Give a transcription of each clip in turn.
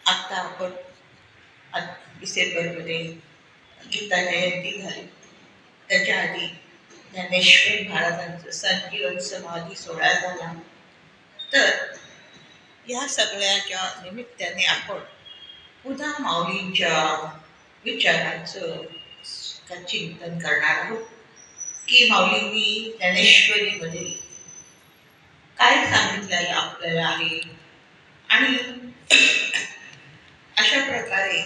आता आपण डिसेंबरमध्ये गीता जयंती झाली. त्याच्या आधी ज्ञानेश्वर महाराजांचं संजीवन समाधी सोहळा झाला. तर या सगळ्याच्या निमित्ताने आपण पुन्हा माऊलींच्या विचारांचं चिंतन करणार आहोत की माऊलींनी ज्ञानेश्वरीमध्ये काय सांगितलेलं आपल्याला आहे. आणि अशा प्रकारे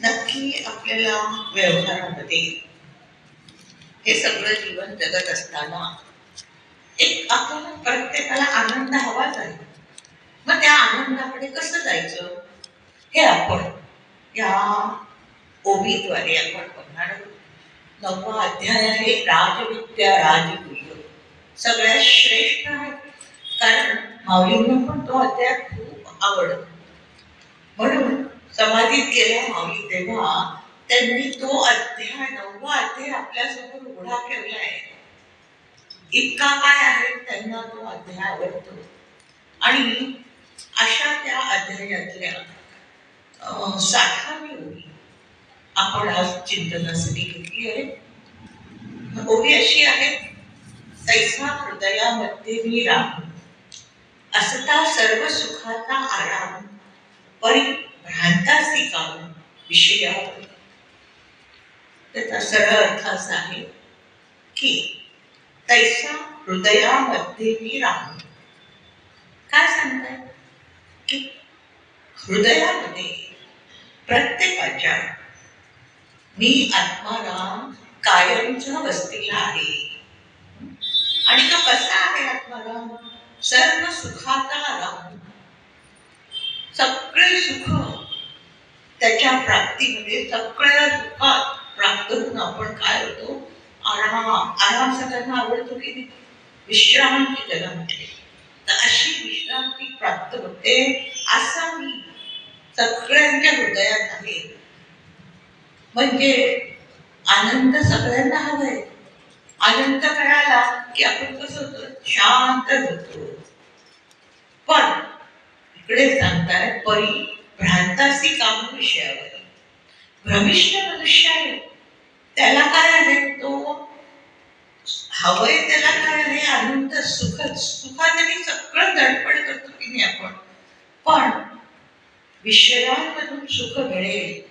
नक्की आपल्याला व्यवहारामध्ये हे सगळं जीवन जगत असताना एक आपल्याला प्रत्येकाला आनंद हवाच आहे. मग त्या आनंदाकडे कसं जायचं हे आपण या ओवीद्वारे आपण बघणार आहोत. 9वा अध्याय आहे राजविद्या राजगुह्य. सगळ्यात श्रेष्ठ आहे, कारण माऊलींना पण तो अध्याय खूप आवडतो. म्हणून समाधीत गेल्या माऊली तेव्हा त्यांनी तो अध्याय 9वा अध्याय आपल्यासमोर उघडा ठेवलाय. इतका काय आहे त्यांना तो अध्याय आवडतो. आणि अशा त्या अध्यायातल्या 60वी ओवी आपण आज चिंतनासाठी घेतली आहे. ओवी अशी आहे, तैसा हृदयामध्ये मी राम, असता सर्व सुखाचा आराम, परी भ्रांतासी काम विषयावर. त्याचा सरळ अर्थ असा आहे की तैसा हृदयामध्ये मी राम. काय सांगताय की हृदयामध्ये प्रत्येकाच्या मी आत्माराम कायमचा वसलेला आहे. आणि तो कसा आहे आत्माराम? सर्व सुखाचा राम. सगळे सुख त्याच्या प्राप्तीमध्ये, सगळ्या सुखात प्राप्त होऊन आपण काय होतो? आराम. आराम सगळ्यांना आवडतो की नाही? विश्रांती त्याला म्हटले. तर अशी विश्रांती प्राप्त होते असा मी सगळ्यांच्या हृदयात आहे. म्हणजे आनंद सगळ्यांना हवाय. आनंद मिळाला की आपण कसं होतो? शांत होतो. पण इकडे सांगताय परी भ्रांतासी काम विषयावर. भ्रमिष्ठ मनुष्य आहे, त्याला काय आहे? तो हवंय त्याला काय आहे? आनंद, सुख. सुखासाठी सगळं धडपड करतो की नाही आपण. पण विषयांमधून सुख मिळेल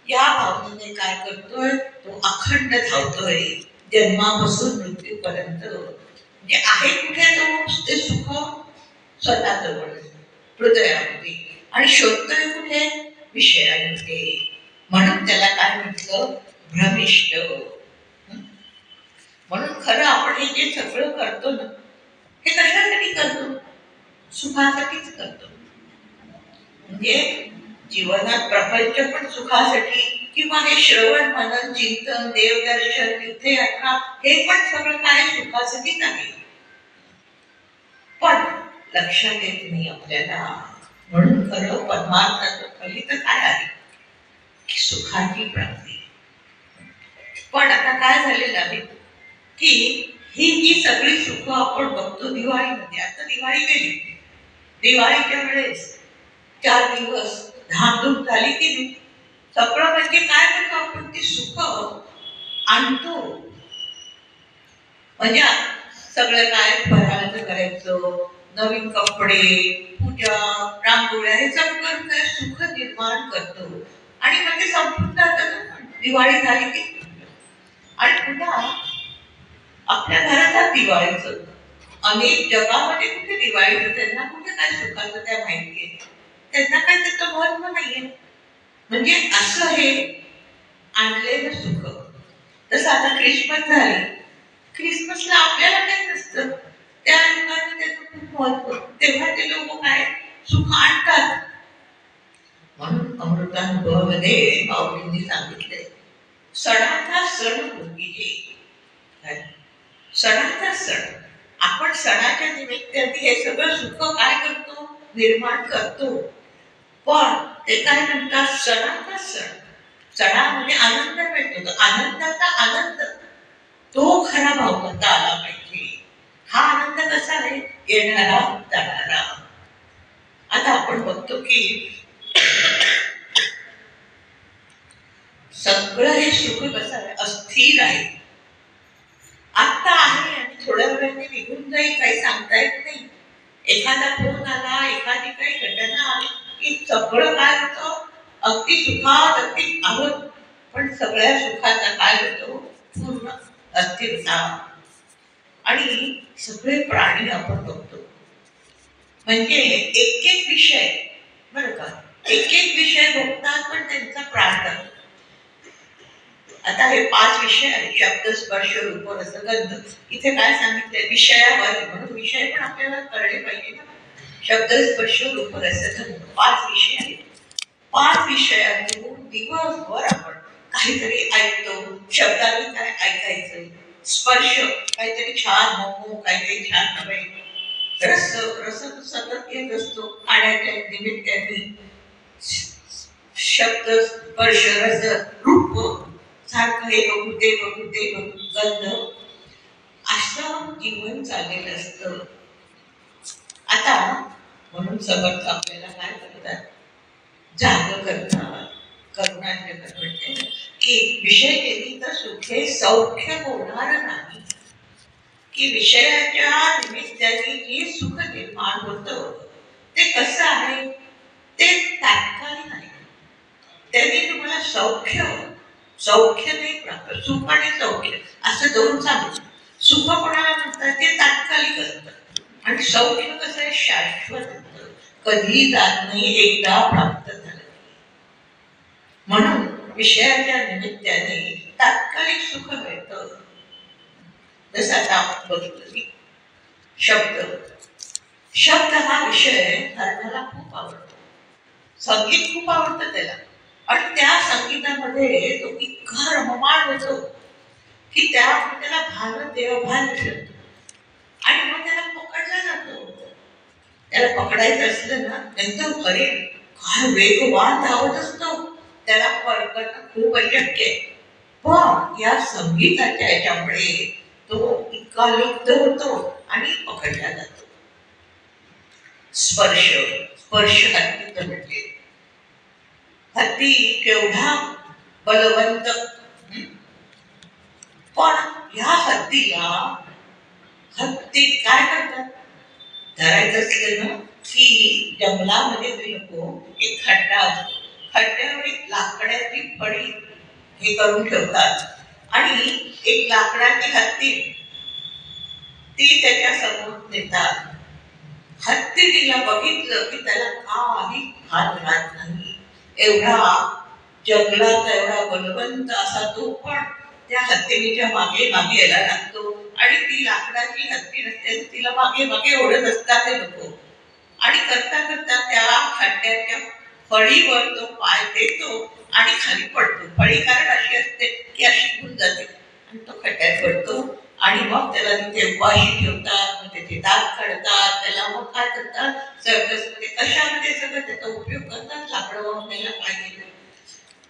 या भावनेने काय करतोय? तो अखंड धावतोय जन्मापासून मृत्यूपर्यंत. म्हणजे आहे कुठे तो? ते सुख स्वतःजवळ हृदयामध्ये. आणि शोधतोय कुठे? विषयांमध्ये. म्हणून त्याला काय म्हटलं? भ्रमिष्ठ. म्हणून खरं आपण हे जे सगळं करतो ना, हे कशासाठी करतो? सुखासाठीच करतो. म्हणजे जीवनात प्रपंच पण सुखासाठी, किंवा हे श्रवण मनन चिंतन देवदर्शन तीर्थयात्रा हे पण सगळं काय सुखासाठीच आहे. पण लक्षात येत नाही आपल्याला. म्हणून खरं परमार्थाचं फलित काय आहे? सुखाची प्राप्ती. पण आता काय झालेलं आहे की ही जी सगळी सुख आपण बघतो दिवाळीमध्ये. आता दिवाळी गेली, दिवाळीच्या वेळेस 4 दिवस धामधूम झाली की नाही? सगळं म्हणजे काय करतो आपण? ती सुख आणतो. म्हणजे सगळं काय फराळाचं करायचं, नवीन कपडे, पूजा, रांगोळ्या, हे सगळं काय सुख निर्माण करतो. आणि मग ते संपून जातं. दिवाळी झाली की. आणि पुन्हा आपल्या घरात दिवाळीचं, अनेक जगामध्ये कुठे दिवाळीचं, त्यांना कुठे काय सुखाचं त्या माहिती आहे. त्यांना काय त्याचं महत्व नाहीये. म्हणजे असं हे आणलेलं सुख. तसं आता ख्रिसमस झाली, ख्रिसमसला आपल्याला काय नसतं, त्या लोकांना त्याचं खूप महत्व. तेव्हा ते लोक काय सुख आणतात. म्हणून अमृतानुभवामध्ये माऊलींनी सांगितलंय, सणाचा सण भोगीजे. सणाचा सण. आपण सणाच्या निमित्ताने हे सगळं सुख काय करतो? निर्माण करतो. पण ते काय म्हणतात? सणाचा सण. सणामध्ये आनंद मिळतो. आनंदाचा आनंद तो खरा भावता आला पाहिजे. हा आनंद कसा आहे? येणारा जाणारा. आता आपण बघतो की सगळं हे सुख कसं आहे, अस्थिर आहे. आत्ता आहे आणि थोड्या वेळाने निघून जाईल, काही सांगता येत नाही. एखादा फोन आला, एखादी काही घटना आली की सगळं काय होतं, अगदी सुखात अगदी आहोत, पण सगळ्या सुखाचा काय होतो, पूर्ण अस्थिरता. आणि सगळे प्राणी आपण बघतो म्हणजे एक एक विषय, बरं का, एक एक विषय बघतात पण त्यांचा प्राण जातो. आता हे 5 विषय आहेत, शब्द स्पर्श रूप रस गंध. इथे काय सांगितलंय, विषयावर, म्हणून विषय पण आपल्याला कळले पाहिजे ना. शब्द स्पर्श रूप रस गंध 5 विषय आहेत. 5 विषयातून दिवसभर आपण काहीतरी ऐकतो, शब्दाने काय ऐकायचं, स्पर्श काहीतरी छान मोमो, काहीतरी छान नवे, रस रस सतत येत असतो खाण्याच्या निमित्ताने, शब्द स्पर्श रस रूप सारखं हे बघू ते बघू ते बघू गंध, असं जीवन चाललेलं असतं. आता म्हणून समर्थ आपल्याला काय करतात, जाग करतात. करुणाजनक म्हणते की विषय केली तर सुखे सौख्य होणार नाही. की विषयाच्या निमित्ताने जे सुख निर्माण होतं ते कसं आहे, ते तात्कालिक आहे. त्यांनी तुम्हाला सौख्य, सौख्य नाही प्राप्त, सुख आणि सौख्य असं दोन सांगितलं. सुख कोणाला म्हणतात, ते तात्कालिक असतं, आणि सौख्य कसं आहे, शाश्वत असतं, कधी जात नाही, एकदा प्राप्त झालं. म्हणून विषयाच्या निमित्ताने तात्कालिक सुख मिळतं. जसं आता आपण बघितलं की शब्द, शब्द हा विषय धर्माला खूप आवडतो, संगीत खूप आवडतं त्याला, आणि त्या संगीतामध्ये तो इतका रममाण होतो की त्याला भान देवभान शकतो, आणि मग त्याला पकडला जातो. त्याला पकडायचं असलं ना, नंतर खरे काय वेगवान धावत असतो, त्याला पकडणं खूप अशक्य आहे. पण या संगीताच्या याच्यामुळे तो इतका लुप्त होतो आणि पकडला जातो. स्पर्श, स्पर्श हत्तीचं म्हणजे हत्ती केवढा बलवंत, पण ह्या हत्तीला हत्ती काय करतात, धरायचं असलं ना की जंगलामध्ये ते लोक एक खड्डा असतो, खड्ड्यावर एक लाकडाची फळी हे करून ठेवतात, आणि एक लाकडाची हत्ती ती त्याच्या समोर नेतात. हत्ती तिला बघितलं की त्याला काही हात राहत नाही. एवढा जंगलात एवढा बलवंत असा तो पण त्या हत्तीच्या मागे मागे यायला लागतो, आणि ती लाकडाची हत्ती नसते, तिला मागे मागे ओढत असतात ते लोक, आणि करता करता त्या खड्ड्याच्या फळीवर तो पाय देतो आणि खाली पडतो. फळी कारण अशी असते की अशी घेऊन जाते, आणि तो खड्ड्यात पडतो, आणि मग त्याला तिथे उपाशी ठेवतात, मग त्याचे दात काढतात, त्याला मग काय करतात, सर्कसमध्ये कशामध्ये सगळं त्याचा उपयोग करतात, लाकडं वाहून न्यायला पाहिजे.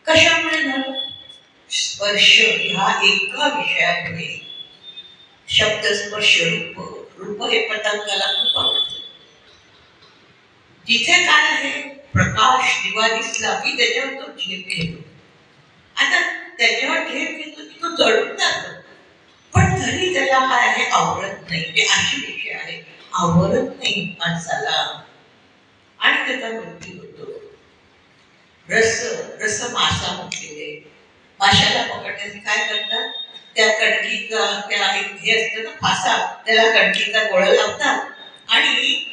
कशामुळे झालं, स्पर्श ह्या एका विषयामुळे. शब्द स्पर्श रूप, रूप हे पतंगाला खूप आवडतं. जिथे काय आहे, प्रकाश दिवा दिसला की त्याच्यावर तो झेप घेतो. आता त्याच्यावर झेप घेतो की तो जळून जातो, पण तरी त्याला काय आहे, आवडत नाही. ते अशी विषय आहे, आवडत नाही माणसाला, आणि त्याचा मृत्यू होतो. रस, रस मासा म्हटलेले, माशाला पकडण्यासाठी काय करतात, त्या कणकीचा त्या एक हे असतं ना फासा, त्याला कणकीचा गोळा लावतात, आणि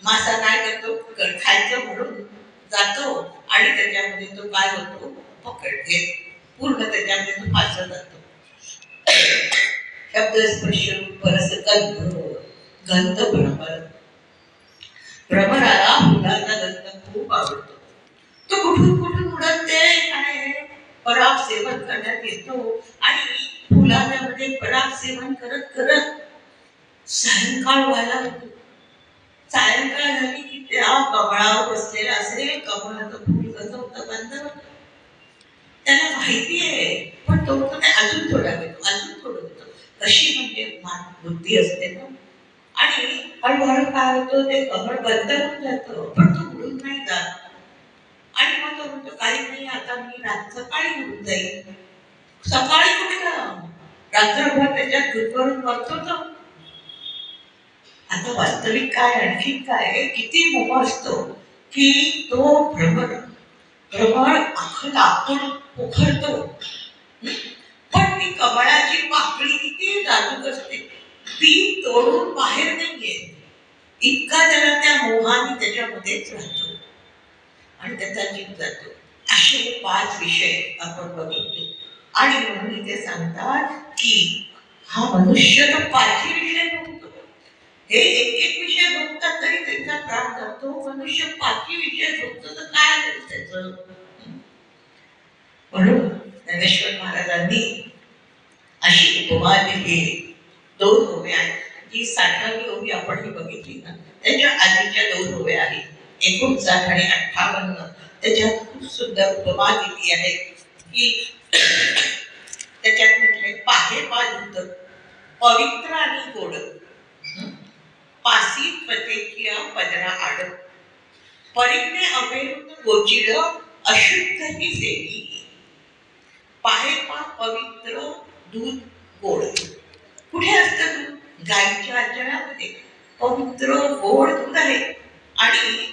मासा काय करतो, खायचं म्हणून जातो, आणि त्याच्यामध्ये तो काय होतो, पकडते, पूर्ण त्याच्यामध्ये तो फासा जातो. शब्द स्पर्श परस गंध, गंध भ्रमर, भ्रमराला फुलाचा गंध खूप आवडतो. तो कुठून कुठून उडत ते काय पराग सेवन करण्यात येतो, आणि फुलाच्या मध्ये पराग सेवन करत करत सायंकाळ व्हायला होतो. सायंकाळ झाली की त्या कमळावर बसलेला असेल, कमळाचं फूल कसं होतं, गंध होतं, त्याला माहिती आहे, पण तो अजून थोडा घेतो, अजून थोडं होतं. कशी म्हणजे बुद्धी असते ना, आणि हळूहळू काय होतं, ते कमळ बंद होऊन जातं, पण तो उडून नाही जात, आणि मग तो म्हणतो काही नाही, आता मी सकाळी उठून जाईल. सकाळी कुठलं, रात्रभर त्याच्यात गुदमरून करतो तो. आता वास्तविक काय, आणखी काय, किती मोह असतो की तो भ्रमर अख्खं आपण पोखरतो. पण ती कमळाची पाकळी किती नाजूक असते, ती तोडून बाहेर नाही येत. इतका त्याला त्या मोहाने त्याच्यामध्येच राहतो आणि त्याचा जीव जातो. असे 5 विषय आपण बघितले. आणि म्हणून इथे सांगतात की हा मनुष्य तर 5 विषय बघतो. हे एक विषय बघतात तरी त्यांचा प्राण जातो. मनुष्य 5 विषय बघतो तर काय होईल त्याचं. म्हणून ज्ञानेश्वर महाराजांनी अशी उपमा दिली. 2 ओव्या आहेत. जी 60वी ओवी आपण ही बघितली ना, त्याच्या आधीच्या 2 ओव्या आहेत. 59 आणि 58 त्याच्यात खूप सुंदर उपमा दिली आहे की त्याच्यात म्हटले पाहे पाजूत पवित्र आणि गोड, पासी पतेकिया पदरा आड, परिज्ञे अवेरुत गोचिड अशुद्ध ही सेवी. पाहे पा पवित्र दूध गोड. कुठे असतं दूध? गाईच्या आचरणामध्ये पवित्र गोड दूध आहे. आणि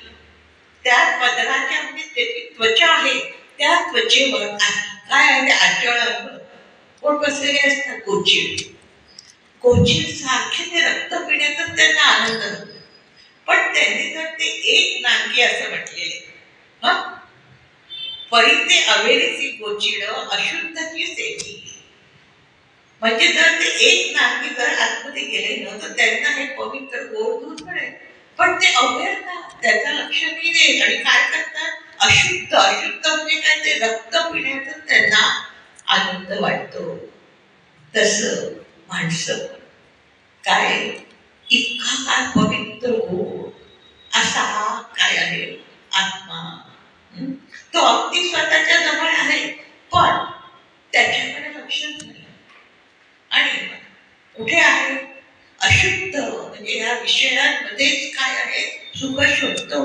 त्या पदराच्या म्हणजे त्याची त्वचा आहे, त्या त्वचेवर काय आहे, त्या आचरणावर कोण बसलेले असतात? गोचिड. गोचिड सारखे ते रक्त पिण्यातच त्यांना आनंद होतो. पण त्यांनी जर ते एक नांगी असं म्हटलेले, परिते अवेरीची गोचिड अशुद्धची सेवी. म्हणजे जर ते एक नांगी जर आतमध्ये गेले ना, तर त्यांना हे पवित्र गोड दूध मिळेल. पण ते अवेरतात, त्याचं लक्ष नाही देत आणि काय करतात? अशुद्ध म्हणजे काय, ते रक्त पिण्याचा त्यांना आनंद वाटतो. तसं माणसं काय, इतका काय पवित्र गोड असा काय आहे आत्मा. तो अगदी स्वतःच्या जवळ आहे, पण त्याच्याकडे लक्षच नाही. आणि कुठे आहे? अशुद्ध म्हणजे या विषयांमध्येच काय आहे, सुख शोधतो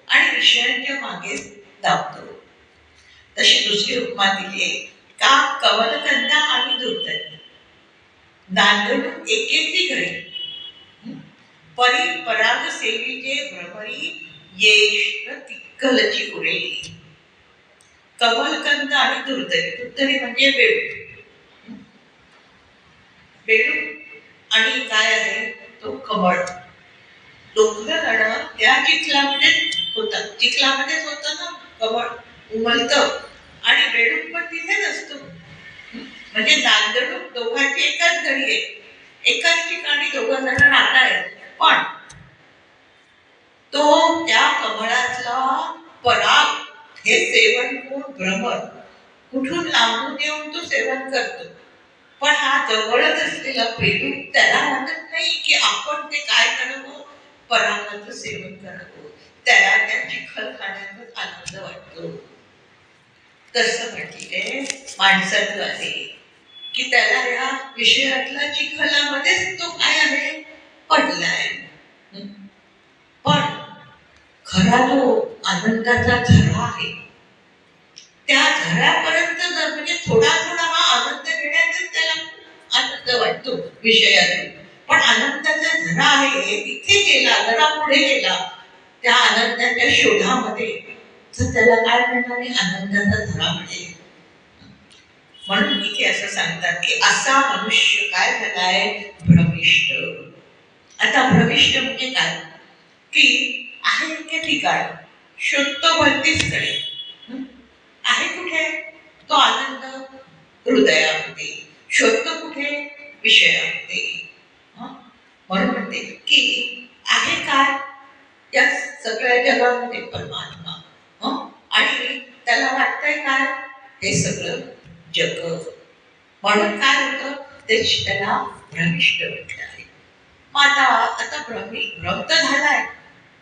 आणि विषयांच्या मागे धावतो. तशी दुसरी उपमा दिली आहे का, कमलकंदा आणि दुर्दनी नांदून एकेची घरी, परी पराग सेवीचे भ्रमरी येश तिक्कलची उरे. कमलकंद आणि दुर्दनी म्हणजे बेडू. बेडू आणि काय आहे तो कमळ. दोघं जण त्या चिखलामध्येच होतात. चिखलामध्येच होतं ना कमळ, उमलतं. आणि बेडूक पण तिथेच असतो. म्हणजे नांदणूक दोघांची एकाच घडी आहे, एकाच ठिकाणी दोघं जण राहतायत. पण तो त्या कमळातला पराग हे सेवन करून भ्रमर कुठून लांबून येऊन तो सेवन करतो. पण हा जवळच असलेला बेडूक त्याला वाटत नाही की आपण ते काय करावं, परागाचं सेवन करावं. त्याला त्या चिखल खाण्याचाच आनंद वाटतो. तसं म्हटले माणसाचं आहे की त्याला या विषयातल्या चिखलामध्येच तो काय आहे, पडलाय. पण खरा जो आनंदाचा झरा आहे, त्या झऱ्यापर्यंत जर म्हणजे थोडा थोडा हा आनंद घेण्यातच त्याला आनंद वाटतो विषयातून. पण आनंदाचा झरा आहे, तिथे गेला, जरा पुढे गेला त्या आनंदाच्या शोधामध्ये, तर त्याला काय मिळणार आहे? आनंदाचा झरा मिळेल. म्हणून इथे असं सांगतात की असा मनुष्य काय झालाय, भ्रमिष्ठ. आता भ्रमिष्ठ म्हणजे काय की आहे एके ठिकाणी, शोधतो भलतीचकडे. आहे कुठे तो आनंद? हृदयामध्ये. शोधतो कुठे? विषयामध्ये. म्हणून म्हणते की आहे काय या सगळ्या जगामध्ये? परमात्मा. आणि त्याला वाटतंय काय, हे सगळं जग. म्हणून काय होतं, त्याला भ्रमिष्ठ म्हटलं आहे. मग आता भ्रम तर झालाय,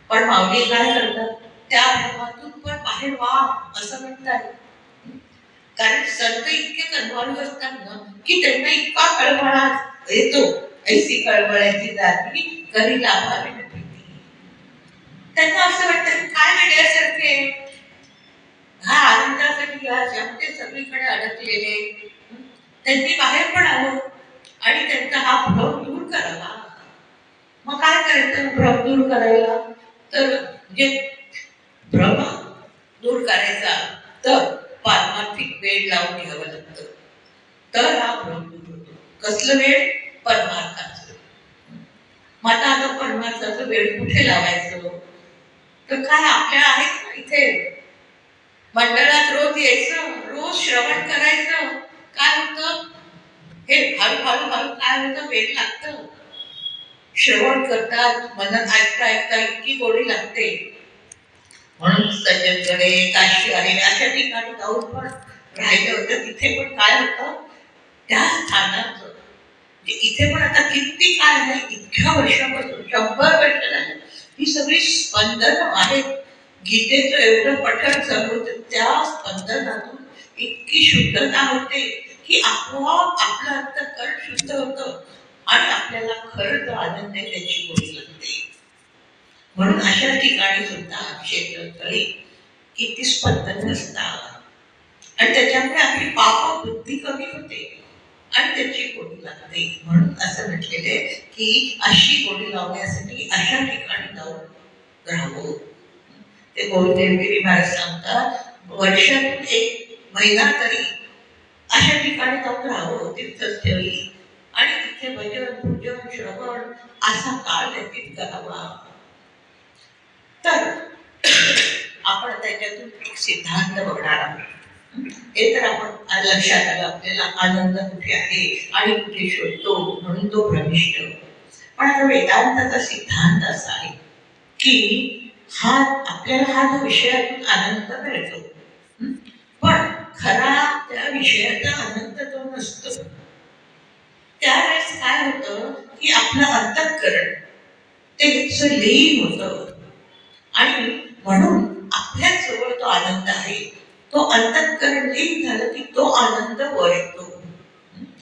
पण माऊली काय करतात, त्या भ्रमातून पण बाहेर व्हा असं म्हणतात. कारण संत इतके कनवाळू असतात ना की त्यांना इतका कळवळा येतो, ऐसी कळवळ्याची जाती कधी लाभावी नाही. त्यांना असं वाटतं काय वेड्यासारखे, ह्या आनंदासाठी याच्यामध्ये सगळीकडे अडकलेले त्यांनी बाहेर पडावं आणि त्यांचा हा भ्रम दूर करावा. मग काय करायचं भ्रम दूर करायला? तर जे भ्रम दूर करायचा तर पारमार्थिक वेळ लावून घ्यावं लागतं. तर हा भ्रम दूर होतो. कसलं वेळ? परमार्थाचं. मग आता परमार्थाचं वेळ कुठे लावायचं? तर काय आपल्या आहेत ना इथे मंडळात रोज यायचं, रोज श्रवण करायचं. काय होतं? हे हळूहळू काय होतं? वेळ लागतं. श्रवण करतात, मनात ऐकता ऐकता इतकी गोडी लागते. म्हणून सज्जनकडे काशी आले अशा ठिकाणी जाऊन पण राहिलं होतं. तिथे पण काय होतं? त्या स्थानाचं इथे पण आता किती काय आहे, इतक्या वर्षापासून 100 वर्ष झाले ही सगळी स्पंदन आहेत. गीतेचं एवढं पठण चालू होतं, त्या स्पंदनातून इतकी शुद्धता होते की आपोआप आपलं अंतःकरण शुद्ध होतं आणि आपल्याला खरं तर आनंद आहे त्याची गोडी लागते. म्हणून अशा ठिकाणी सुद्धा क्षेत्रस्थळी किती स्पंदन असतात आणि त्याच्यामुळे आपली पाप बुद्धी कमी होते आणि त्याची गोडी लागते. म्हणून असं म्हटलेले की अशी गोडी लावण्यासाठी अशा ठिकाणी जाऊन राहावं. ते गोविंदगिरी महाराज सांगतात वर्षातून 1 महिना तरी अशा ठिकाणी जाऊन राहावं तीर्थस्थळी आणि तिथे भजन पूजन श्रवण असा काळ व्यतीत करावा. तर आपण त्याच्यातून एक सिद्धांत बघणार आहोत. हे तर आपण लक्षात आलं आपल्याला आनंद कुठे आहे आणि कुठे शोधतो म्हणून तो भ्रमिष्ट. पण आता वेदांताचा सिद्धांत असा आहे की आपल्याला हा जो विषयातून आनंद मिळतो पण खरा त्या विषयाचा आनंद तो नसतो. त्यावेळेस काय होतं की आपलं अंतःकरण ते लीन होतं आणि म्हणून आपल्या जवळ तो आनंद आहे. तो अंतःकरण लीन झालं की तो आनंद वर येतो.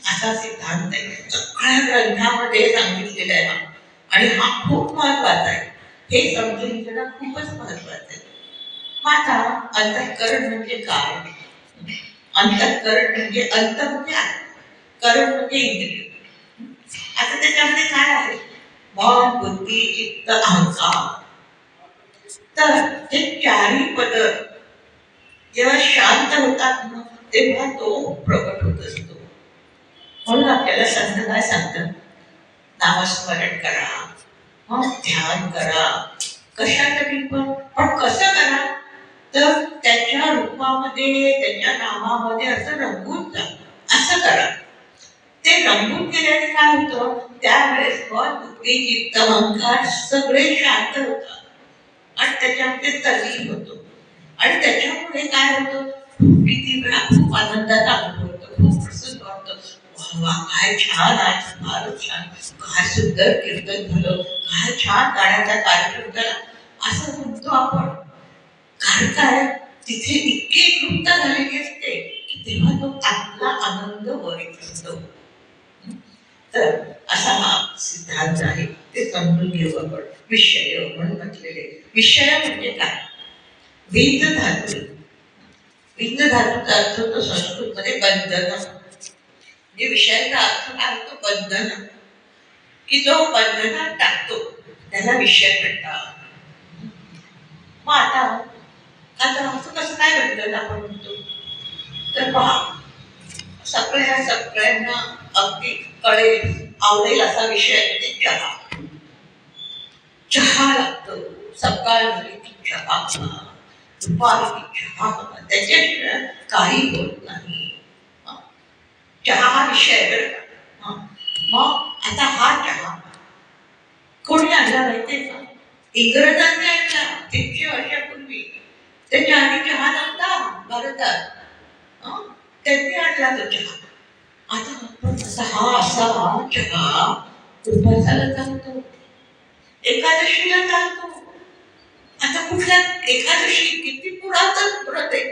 असा सिद्धांत आहे. सगळ्या ग्रंथामध्ये सांगितलेला आहे आणि हा खूप महत्वाचा आहे. हे समजून घेणं खूपच महत्वाचं आहे. आता अंतःकरण म्हणजे काय? अंतःकरण म्हणजे अंत म्हणजे करण म्हणजे इंद्रिय. आता त्याच्यामध्ये काय आहे? मन बुद्धी चित्त अहंकार. तर हे 4ही पदर जेव्हा शांत होतात ना तेव्हा तो प्रकट होत असतो. म्हणून आपल्याला संत काय सांगतात? नामस्मरण करा, मग ध्यान करा. कशासाठी पण कसं करा? तर त्याच्या रूपामध्ये त्याच्या नामामध्ये असं रंगून जा. असं करा. ते रंगून गेल्याने काय होतं? त्यावेळेस मन बुद्धी चित्त अहंकार सगळे शांत होतात आणि त्याच्यामध्ये तल्लीन होतो आणि त्याच्यामुळे काय होतं? किती वेळा खूप आनंदाचा अनुभव होतो, खूप प्रसन्न वाटतं. वा काय छान आहे, फारच छान, काय सुंदर कीर्तन झालं, काय छान गाण्याचा कार्यक्रम झाला असं म्हणतो आपण. कारण काय तिथे इतकी एकरूपता झालेली असते की तेव्हा तो आपला आनंद वर येत असतो. तर असा हा सिद्धांत आहे. ते समजून घेऊ आपण. विषय म्हणून म्हटलेले. विषय म्हणजे काय? विंद धातू. विंद धातूचा अर्थ होतो संस्कृत मध्ये बंधन. म्हणजे विषयाचा अर्थ काय होतो? बंधन. की जो बंधनात टाकतो त्याला विषय म्हणतात. मग आता असं कसं काय बंधन आपण म्हणतो? तर पहा सगळ्यांना अगदी कळेल आवडेल असा विषय म्हणजे चहा. चहा लागतो. सकाळ झाली की चहा, दुपारी चहा, त्याच्याशिवाय काही होत नाही. चहा हा विषय बरं का. मग आता हा चहा कोणी आणला माहितीये का? इंग्रजांनी आणला 300 वर्षापूर्वी. त्याच्या आधी चहा नव्हता भारतात. त्यांनी आणला तो चहा. आता आपण असा चहा उपासाला चालतो, एकादशीला चालतो. आता कुठल्या एकादशी किती पुरातन व्रत आहे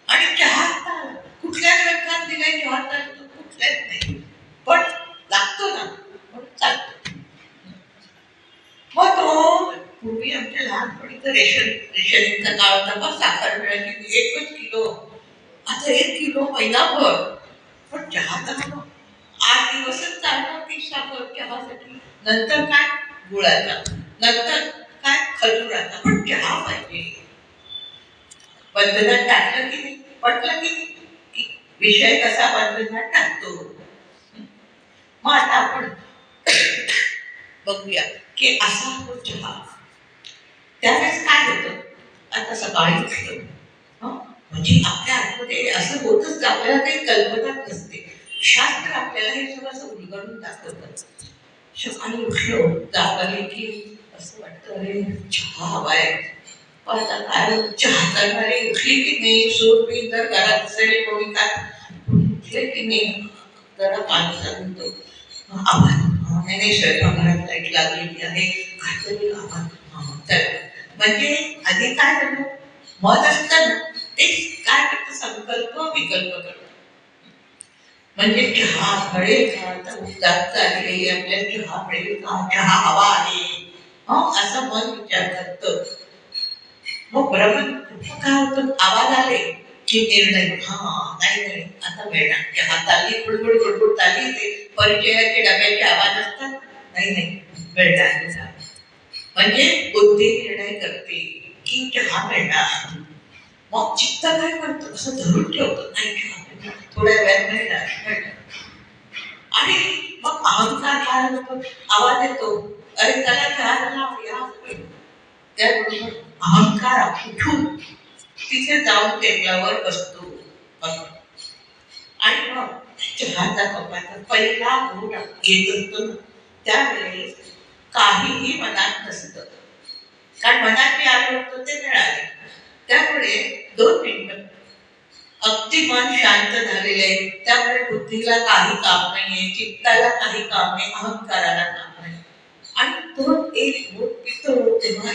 आणि चहा कुठल्या ग्रंथात दिलाय चहा चालतो? कुठल्याच नाही, पण लागतो ना म्हणून चालतो. मग तो पूर्वी आमच्या लहानपणी तर रेशन शरीरचा काळ होता बघ, साखर मिळाली 1 किलो, आता 1 किलो महिनाभर. पण चहा तर 8 दिवसच चालणार ती साखर चहासाठी. नंतर काय गुळाचा, नंतर काय खजुराचा, पण चहा पाहिजे. बंधनात टाकलं की नाही, पटलं की नाही, विषय कसा बंधनात टाकतो. मग आता आपण बघूया की असा तो चहा. त्यावेळेस काय होतं, आता सकाळी उठलं म्हणजे आपल्या आतमध्ये असं होतच, आपल्याला काही कल्पनाच नसते. शास्त्र आपल्याला हे सगळं असं उलगडून दाखवतात. सकाळी उठलो जागाले की असं वाटतं अरे चहा हवाय. पण आता काय चहा करणारे उठली की नाही, सूरबीर जर घरात असेल कोणी काय उठले की नाही, जरा पाणी सांगून तो आवाज नाही स्वयंपाकघरात लाईट लागलेली आहे, काहीतरी आवाज. म्हणजे आधी काय झालं, मत असतं ना ते काय करतं, संकल्प विकल्प करतं. म्हणजे चहा मिळेल का, तर उदात झालेली आपल्याला चहा मिळेल का, चहा हवा आहे असं मन विचार करतं. मग बरोबर काय होतं, आवाज आले की निर्णय, नाही आता मिळणार. चहा चालली गुडगुड गुडगुड चालली, ते परिचयाचे डब्याचे आवाज असतात, नाही मिळणार. म्हणजे बुद्धी निर्णय करते की चहा मिळणार. मग चित्त काय करतं, असं धरून ठेवतं, नाही चहा मिळणार, थोड्या वेळात मिळणार. आणि मग अहंकार काय होतो, आवाज येतो, अरे त्याला चहा या, त्याबरोबर अहंकार उठून तिथे जाऊन टेबलावर बसतो. आणि मग चहाचा कपाचा पहिला घोट घेत असतो ना, त्यावेळेस काहीही मनात नसतं. कारण मनात मी आलं होतं ते मिळाले. त्यामुळे 2 मिनिटं अगदी मन शांत झालेलं आहे. त्यामुळे बुद्धीला काही काम नाहीये, चित्ताला काही काम नाही, अहंकाराला काम नाही. आणि तो एक घोट पितो तेव्हा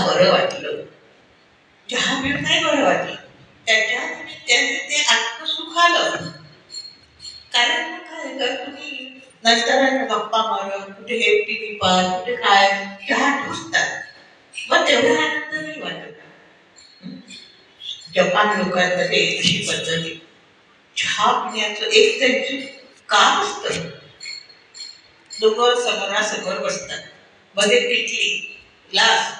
बरं वाटलं. चहा पिऊन नाही बरं वाटलं, त्याच्या निमित्ताने ते आत्मसुख आलं. कारण काय, जर तुम्ही नंतर गप्पा मारत कुठे हे टीव्ही पाहत कुठे काय चहा ठुसतात, मग तेवढा आनंद नाही वाटत. जपान लोकांमध्ये अशी पद्धती, चहा पिण्याचं एक त्यांचे काम असतं. दोघं समोरासमोर बसतात, मध्ये पिठली ग्लास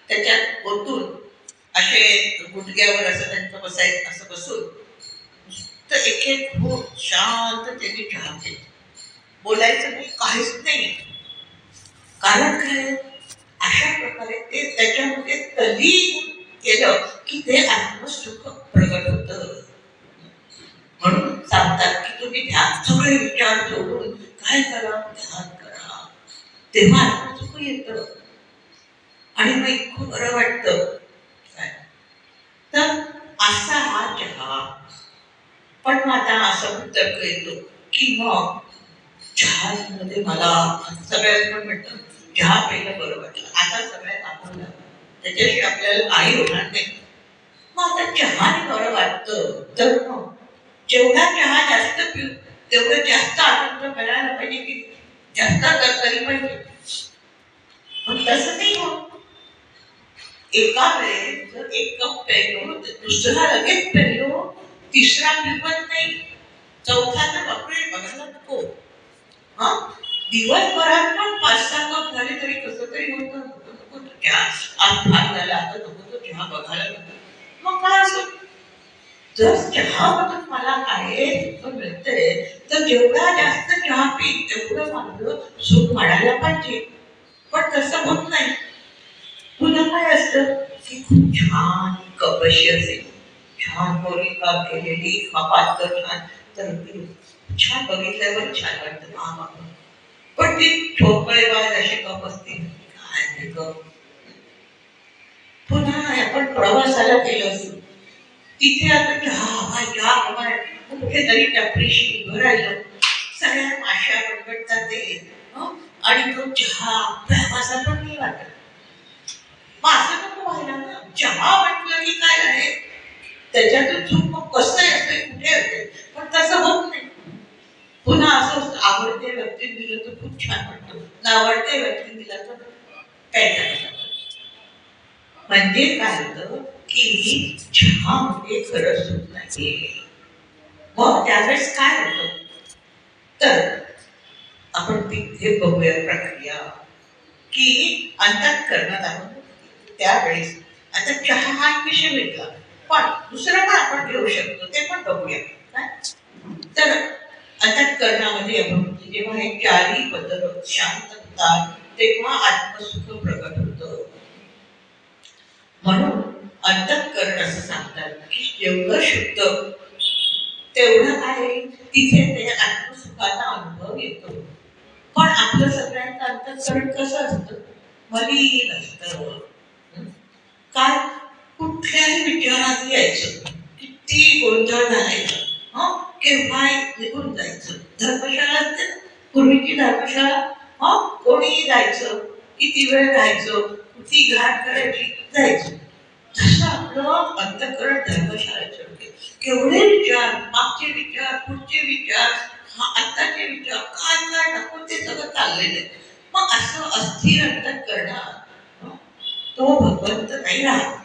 त्याच्यात ओतून असे गुडघ्यावर असं त्यांचं बसायचं, असं बसून तर एक एक खूप शांत त्यांनी चहा पित, बोलायचं नाही, काहीच नाही. कारण काय, अशा प्रकारे ते त्याच्यामध्ये तल्लीन केलं की ते आत्मसुख प्रगट होतं. म्हणून सांगतात की तुम्ही ध्यान, सगळे विचार सोडून काय करा, ध्यान करा, तेव्हा आत्मसुख येतं आणि मग खूप बरं वाटतं. तर असा हा चहा. पण मग आता असं तर्क येतो की मग चहामध्ये मला सगळ्यात पण म्हणतं चहा प्यायला बरं वाटलं, आता सगळ्यात आपल्याला त्याच्याशी आपल्याला काही होणार नाही. मग आता चहाने बरं वाटतं, तर मग जेवढा चहा जास्त पिऊ तेवढं जास्त आनंद मिळायला पाहिजे की जास्त तरी पाहिजे. पण तसं नाही होत. एका वेळेस जर 1 कप प्यायलो, दुसरा लगेच प्यायलो, तिसरा पिवत नाही, चौथा तर बापरे बघायला नको. दिवसभरात पण 5-6 कप झाले तरी कसं तरी होतं, नको चहा, आज भात झाला, आता नको तो चहा बघायला नको. मग काय असं, जर चहामधून मला काय मिळतंय तर जेवढा जास्त चहा पी तेवढं माझं सुख वाढायला पाहिजे. पण तसं होत नाही. पुन्हा काय असतं की खूप छान कपशी असेल, छान मोरी काम केलेली, पातळ छान, तर छान बघितल्यावर छान वाटतं. पण ती ठोकळेबाज अशी कप असते, काय ते कप. पुन्हा आपण प्रवासाला गेलो असतो, तिथे आता चहा हवाय, कुठेतरी टपरीशी उभं राहिलं, सगळ्या माश्या बडबडतात ते, आणि तो चहा प्रवासा पण नाही वाटत. मग असं नको व्हायला ना. चहा म्हटलं की काय आहे, त्याच्यातून चूक मग कसं असते, कुठे असते, पण तसं होत नाही. पुन्हा असं आवडते व्यक्ती दिलं तर खूप छान वाटतं, नावडते व्यक्ती दिला तर काय. म्हणजे काय होतं की चहामध्ये खरं सुख नाही. मग त्यावेळेस काय होतं तर आपण तिथे बघूया प्रक्रिया की अंतःकरणात आपण त्यावेळेस आता चहा हा एक विषय वेगळा पण दुसरं पण आपण घेऊ शकतो ते पण बघूया काय तर अंतःकरणामध्ये आपण जेव्हा हे चारही बदल शांत होतात तेव्हा आत्मसुख प्रकट होतं. म्हणून अंतःकरण असं सांगतात की जेवढं शुद्ध तेवढं काय तिथे ते आत्मसुखाचा अनुभव येतो. पण आपलं सगळ्यांचं अंतःकरण कसं असतं मलिन असतं. काय कुठल्याही विचारात यायचं किती गोंधळ घालायचं केव्हा निघून जायचं. धर्मशाळा असते पूर्वीची धर्मशाळा कोणीही जायचं किती वेळ राहायचं ती घाट करायची जायचं. तसं आपलं अंतःकरण धर्मशाळेचं होते. केवढे विचार मागचे विचार पुढचे विचार आत्ताचे विचार काय काय नको ते सगळं चाललेलं आहे. मग असं अस्थिर अंतःकरणात तो भगवंत नाही राहत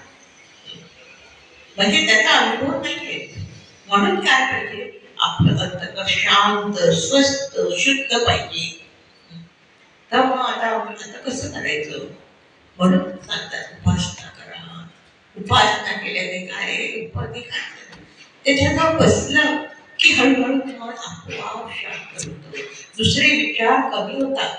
म्हणजे त्याचा अनुभव नाही येत. म्हणून काय पाहिजे आपलं अंतःकरण शांत स्वस्थ शुद्ध पाहिजे. तर मग आता कसं करायचं म्हणून सांगतात उपासना करा. उपासना केल्याने काय उपाधी काय त्याच्यावर बसलं की हळूहळू मन आपोआप शांत होतं. दुसरे विचार कमी होतात.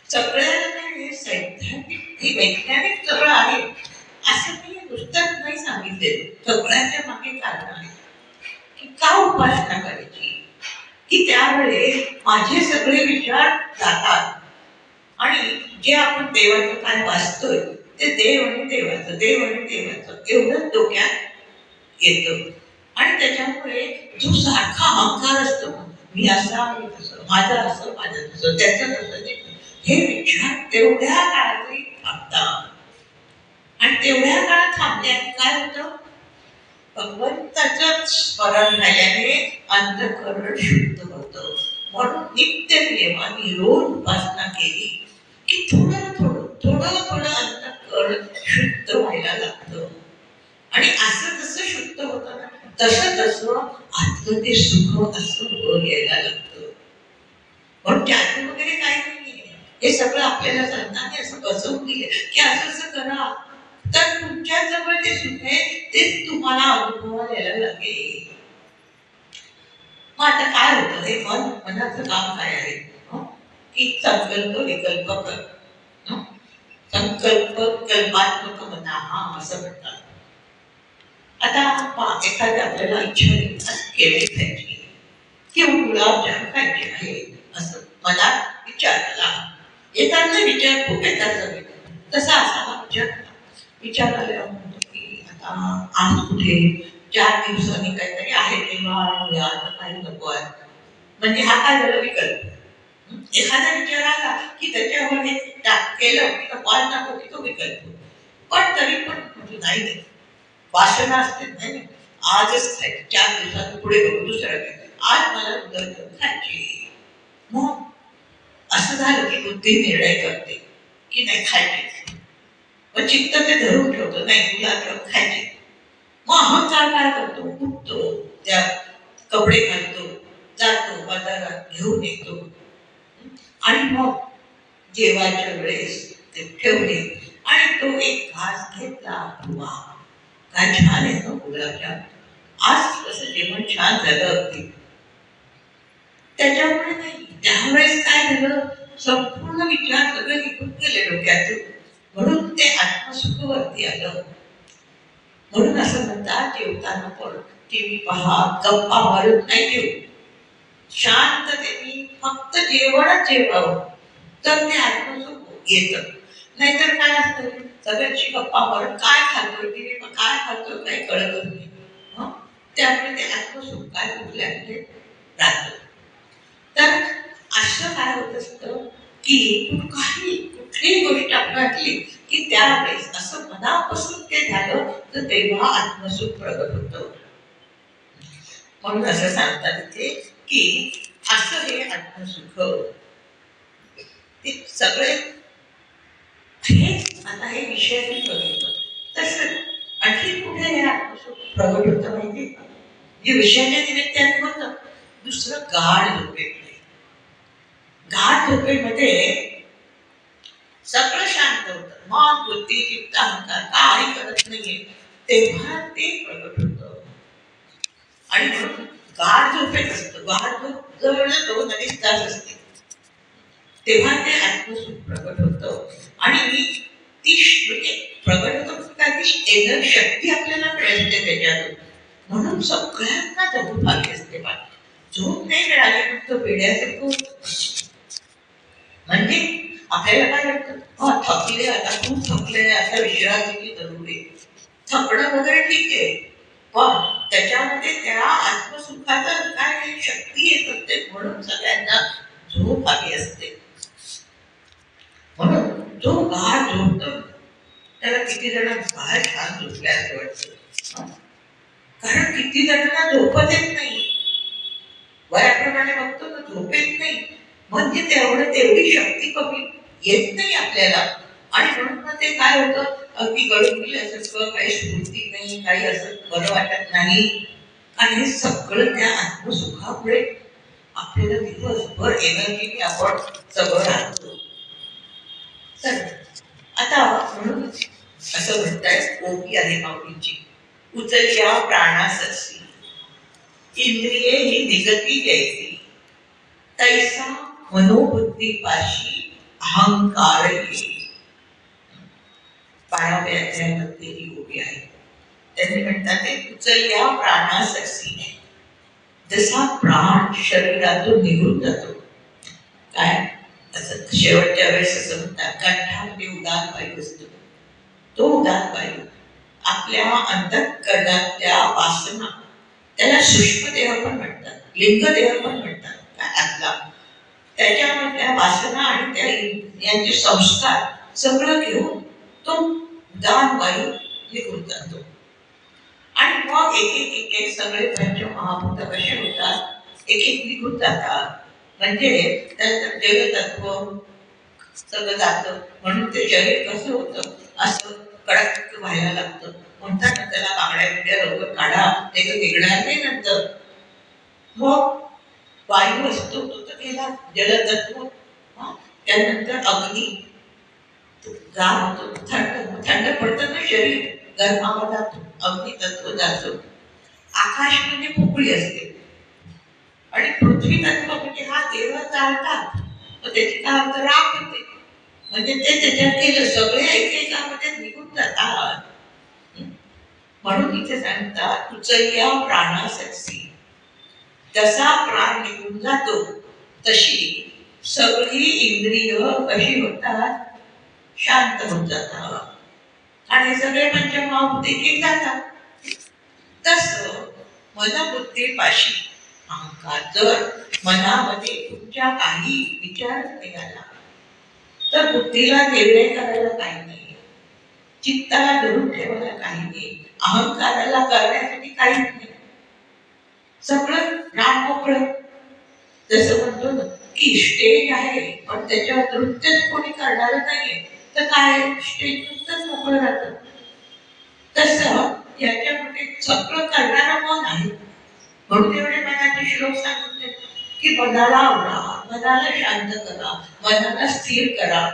सगळ्याला हे सैद्धांतिक हे वैज्ञानिक सगळं आहे असं मी नुसतं नाही सांगितलेलं. सगळ्यांच्या मागे कारण आहे की का उपासना करायची की त्यावेळेस माझे सगळे विचार जातात आणि जे आपण देवाचं काय वाचतोय ते देव आणि देवाचं एवढंच डोक्यात येतं. आणि त्याच्यामुळे जो सारखा अहंकार असतो मी असा मी तसं माझं असं माझं तसं त्याचं तसं हे विचार तेवढ्या काळातही थांबतात. आणि तेवढ्या काळात थांबल्याने काय होतं भगवंताचं स्मरण झाल्याने अंतःकरण शुद्ध होतं. म्हणून नित्य नियमाने रोज उपासना केली की थोडं अंतःकरण शुद्ध व्हायला लागतं. आणि असं जसं शुद्ध होतं ना तसं आतलं ते सुख असं वर यायला लागतं. पण त्यातून वगैरे काही नाहीये. हे सगळं आपल्याला सांगताना असं बसवून दिले की असं असं करा तर तुमच्या जवळ जे सुख आहे ते तुम्हाला अनुभवायला यायला लागेल. मग आता काय होतं हे मनाचं काम काय आहे की संकल्प विकल्प कर. संकल्प कल्पात्मक मना असं म्हणतात. आता एखाद्या आपल्याला इच्छा केली खायची किंवा गुलाबजाम खायचे आहे असं मला विचार आला. येताना विचार खूप येतात सगळे तसा असा विचार आलेला म्हणतो की आता आज कुठे 4 दिवसांनी काहीतरी आहे तेव्हा काही नको आहे. म्हणजे हा काय झाला विकल्प. एखादा विचार आला की त्याच्यावर हे केलं की कॉल टाकतो की तो विकल्प. पण तरी पण म्हणजे नाही वासना असते नाही आजच खायची 4 दिवसांनी पुढे बघू दुसरं काय आज मला गुलाबजाम खायची. मग असं झालं की बुद्धी निर्णय करते की नाही खायचे. मग चित्त ते धरून ठेवतं नाही गुलाबजाम खायचे. मग अहंकार काय करतो उठतो त्या कपडे घालतो जातो बाजारात घेऊन येतो आणि मग जेवायच्या वेळेस ते ठेवले आणि तो एक घास घेतला. वा काय छान आहे ना गुलाबजाम. आज कसं जेवण छान झालं अगदी. त्याच्यामुळे नाही त्यावेळेस काय झालं संपूर्ण विचार सगळे निघून गेले डोक्यातून. म्हणून ते आत्मसुखवरती आलं. म्हणून असं म्हणतात जेवताना पण टीव्ही पहा गप्पा मारत नाही जेवू. शांततेने फक्त जेवणच जेवावं तर ते आत्मसुख येतं. नाहीतर काय असतं सगळ्यांची गप्पा मारत काय खातोय टीव्ही काय खातोय काही कळतच नाही. त्यामुळे ते आत्मसुख काय कुठल्यामध्ये राहतं. तर असं काय होत असतं की कुठलीही गोष्ट आपल्यातली की त्यावेळेस असं मनापासून ते झालं तर तेव्हा आत्मसुख प्रगट होतं. म्हणून असं सांगतात इथे की असं हे आत्मसुख ते सगळे हे आता हे विषय बघितलं तसं आणखी कुठे हे आत्मसुख प्रगट होतं माहिती का? जे विषयाच्या निमित्ताने होतं. दुसरं गाढ झोपेमध्ये. गाढ झोपेमध्ये सगळं शांत होतं. मन बुद्धी चित्त अहंकार काही करत नाहीये, तेव्हा ते प्रगट होतं. आणि म्हणून गाढ झोपेत असतं. गाढ झोप जवळ 2-2.5 तास असते, तेव्हा ते आत्मसुख प्रगट होतं. आणि ती म्हणजे प्रगट होतं काय, ती एनर्जी शक्ती आपल्याला मिळते त्याच्यातून. म्हणून सगळ्यांना दौभाग्य असते. झोप नाही मिळाली फक्त वेड्यासारखं होतं. म्हणजे आपल्याला काय वाटतं, थकले, आता खूप थकले, आता विश्रांतीची जरुरी. थकणं वगैरे ठीक आहे, पण त्याच्यामध्ये त्या आत्मसुखाचं काय शक्ती येत असते. म्हणून सगळ्यांना झोप हवी असते. म्हणून जो गाढ झोपतो त्याला किती जण बाहेर छान झोपल्याचं वाटतं. कारण किती जणांना झोपत येत नाही. वयाप्रमाणे बघतो ना, झोप येत नाही. म्हणजे तेवढी शक्ती कमी येत नाही आपल्याला. आणि म्हणून ते काय होतं, अगदी गळून गेल्यासारखं, काही स्फूर्ती नाही, काही असं बरं वाटत नाही. आणि हे सगळं त्या आत्मसुखामुळे आपल्याला दिवसभर एनर्जीने आपण सगळं राहतो. तर आता म्हणून असं म्हणतायत, ओवी आहे माऊलीची, उचलल्या प्राणाससी इंद्रिये ही निगती जैसी, तैसा मनोबुद्धी पाशी अहंकार येई. 12व्या अध्यायामध्ये ही ओवी आहे. त्यांनी म्हणतात ते, उचलल्या प्राणाससी, जसा प्राण शरीरातून निघून जातो, काय असं शेवटच्या वेळेस असं म्हणतात, कंठामध्ये उदान वायू असतो. तो उदान वायू आपल्या अंतःकरणातल्या वासना, त्याला सूक्ष्म देह पण म्हणतात, लिंग देह पण म्हणतात, आतला, त्याच्यामधल्या वासना आणि त्या यांचे संस्कार सगळं घेऊन तो उदान वायू निघून जातो. आणि मग एक एक सगळे पंचमहाभूत कसे होतात, एक एक निघून जातात. म्हणजे त्याचं जलतत्व सगळं जातं. म्हणून ते शरीर कसं होतं, असं कडक व्हायला लागतं. म्हणतात ना त्याला, बांगड्या बिंगड्या लवकर काढा, ते तर निघणार नाही नंतर. मग वायू असतो तो तर गेला, जलतत्व. त्यानंतर अग्नी, गार होतो, थंड पडतं ना शरीर, गरमावा जातो, अग्नी तत्व जातो. आकाश म्हणजे पोकळी असते. आणि पृथ्वी तत्व म्हणजे हा देव चालतात, त्याची काय होतं, राख होते. म्हणजे ते त्याच्यात गेलं, सगळे एकेकामध्ये निघून जातात. म्हणून इथे सांगतात, उचलल्या प्राणाससी, जसा प्राण निघून जातो तशी सगळी इंद्रिय कशी होतात, शांत होत जातात. आणि सगळे पंचमहाभूत जातात. तसं मनबुद्धीपाशी अहंकार, जर मनामध्ये तुमच्या काही विचार निघाला तर बुद्धीला निर्णय करायला काही नाही, चित्ताला धरून ठेवायला काही नाही, अहंकाराला करण्यासाठी काहीच नाही. सगळं राम मोकळं. जसं म्हणतो ना की स्टेज आहे, पण त्याच्यावर नृत्यच कोणी करणार नाहीये, तर काय स्टेज नुसतंच मोकळं राहतं. तसं याच्यामध्ये सगळं करणारं मन आहे. म्हणून एवढे मनाचे श्लोक सांगितले की मनाला आवरा, मनाला शांत करा, मनाला स्थिर करा.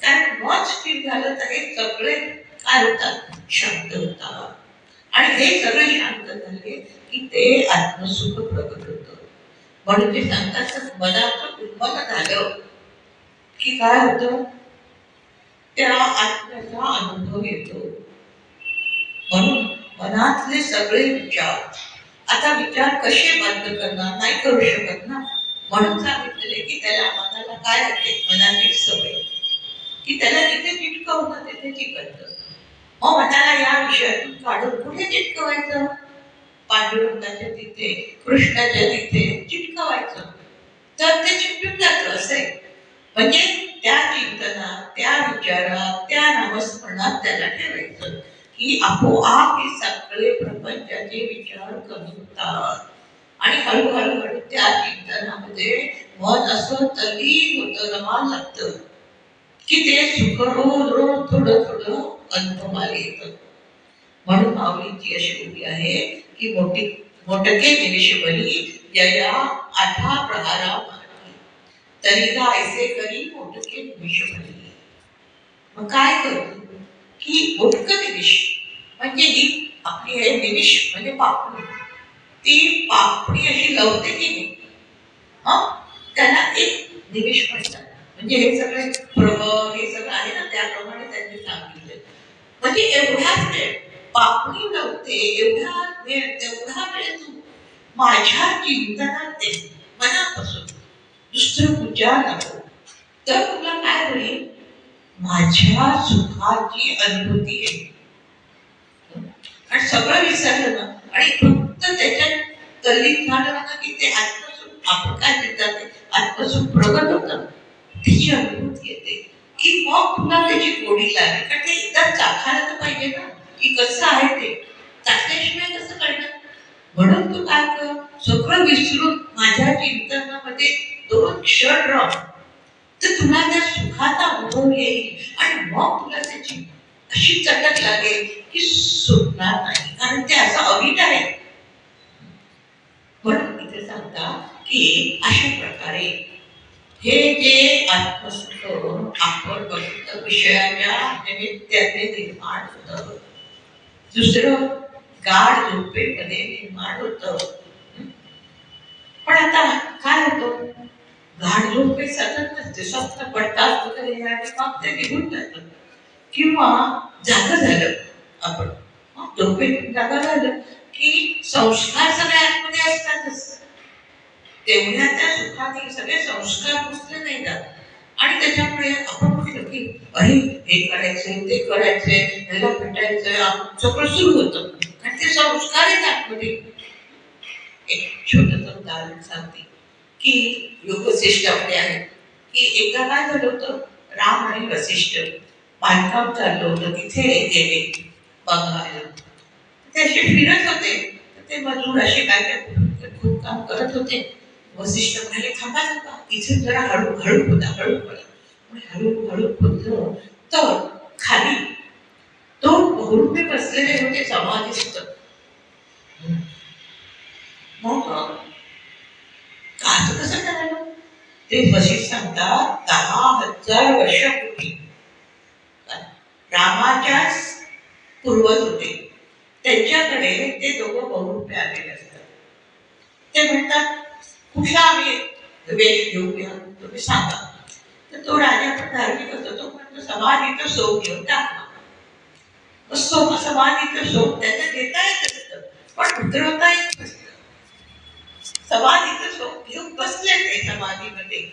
कारण मन स्थिर झालं तर हे सगळे काय होतात, शांत होतात. आणि हे सगळे शांत झाले की ते आत्मसुख प्रगट होतं. म्हणून ते सांगतात, मनाचं उन्मन झालं की काय होतं, त्या आत्म्याचा अनुभव येतो. म्हणून मनातले सगळे विचार, आता विचार कसे बंद करणार, नाही करू शकत ना. म्हणून सांगितलेले की त्याला मनाला काय आहे, मनाची सवय की त्याला जिथे चिटकवलं तिथे चिकटतं. मग मनाला या विषयातून काढून कुठे चिटकवायचं, पांडुरंगाच्या तिथे, कृष्णाच्या तिथे चिटकवायचं, तर ते चिटकून जातं. असं आहे. म्हणजे त्या चिंतनात, त्या विचारात, त्या नामस्मरणात त्याला ठेवायचं की आपोआप हे सगळे प्रपंचाचे विचार कमी होतात. आणि हळूहळू त्या चिंतनामध्ये मन असं तल्लीन होतं, रमायला लागतं की ते सुख रोज रोज थोडं थोडं अनुपमाला येतं. म्हणून माऊलींची अशी उभी आहे की मोटके निमिष बरी यया आठा प्रहारा मारती, तरी ऐसे करी मोटके निमिष बरी. मग काय करतो की मोटकं निमिष म्हणजे ही आपली हे निमिष म्हणजे पापडी, ती पापडी अशी लवते की नाही, त्याला एक निमिष म्हणतात. म्हणजे हे सगळे प्रभव हे सगळं आहे ना, त्याप्रमाणे त्यांनी सांगितलं. म्हणजे एवढाच वेळ पापडी लवते, एवढा वेळ तेवढा वेळ तू माझ्या चिंतनात दे मनापासून, दुसरं पूजा नको. तर तुला काय होईल, माझ्या सुखाची अनुभूती येईल. आणि सगळं विसरलं ना आणि फक्त त्याच्यात तल्लीन झालं ना की ते आत्मसुख, आपण काय म्हणतात ते आत्मसुख प्रगट होतं, त्याची अनुभूती येते की मग तुला त्याची गोडी लागेल. कारण ते एकदा चाखायला तर पाहिजे ना की कसं आहे ते, चाखल्याशिवाय कसं कळणार. म्हणून तू काय कर, सगळं विसरून माझ्या चिंतनामध्ये 2 क्षण राह, तर तुला त्या सुखाचा अनुभव येईल आणि मग तुला त्याची अशी चटक लागेल की सुटणार नाही, कारण ते असं अविट आहे. म्हणून इथे सांगता की अशा प्रकारे हे जे आत्मसुख आपण फक्त विषयाच्या निमित्ताने निर्माण होतं, दुसरं गाढ झोपेमध्ये निर्माण होतं. पण आता काय होतं, गाढ झोपे सतत नसते, स्वप्न पडतात वगैरे आणि मग ते निघून जातं. किंवा जागा झालं आपण झोपेतून जागा झालं की संस्कार सगळे आतमध्ये असतातच, तेवढ्या त्या सुखातील सगळे संस्कार पुसले नाही जात. आणि त्याच्यामुळे आपण म्हटलं की अरे हे करायचंय ते करायचंय, ह्याला भेटायचंय, सगळं सुरू होतं आणि ते संस्कार आहेत आतमध्ये. एक छोटंसं उदाहरण सांगते की योग वसिष्ठामध्ये आहे की एकदा काय झालं होतं, राम आणि वसिष्ठ बांधकाम चाललं होतं, तिथे गेले बघायला. ते असे फिरत होते, ते मजूर असे काय काय खूप काम करत होते. वसिष्ठ म्हणाले थांबा थांबा, इथे जरा हळू हळू होता, हळू बोला. हळू होतं तर खाली 2 बहुरूपी बसलेले होते समाधीस्थ. मग असं कसं करायला, ते वसिष्ठ सांगतात 10,000 वर्षापूर्वी रामाच्याच पूर्वज होते, त्यांच्याकडे ते दोघं बहुरूपे आलेले असतात. ते म्हणतात कुठला आम्ही वेश घेऊया, तुम्ही सांगा. तर तो राजा पण धार्मिक असतो, तो म्हणतो समाधीचं सोप घेऊन टाकला. समाधीचं सोप त्याचं घेता येत असतं पण उतरवता येत नसतं. समाधीचं सोप घेऊन बसले ते समाधीमध्ये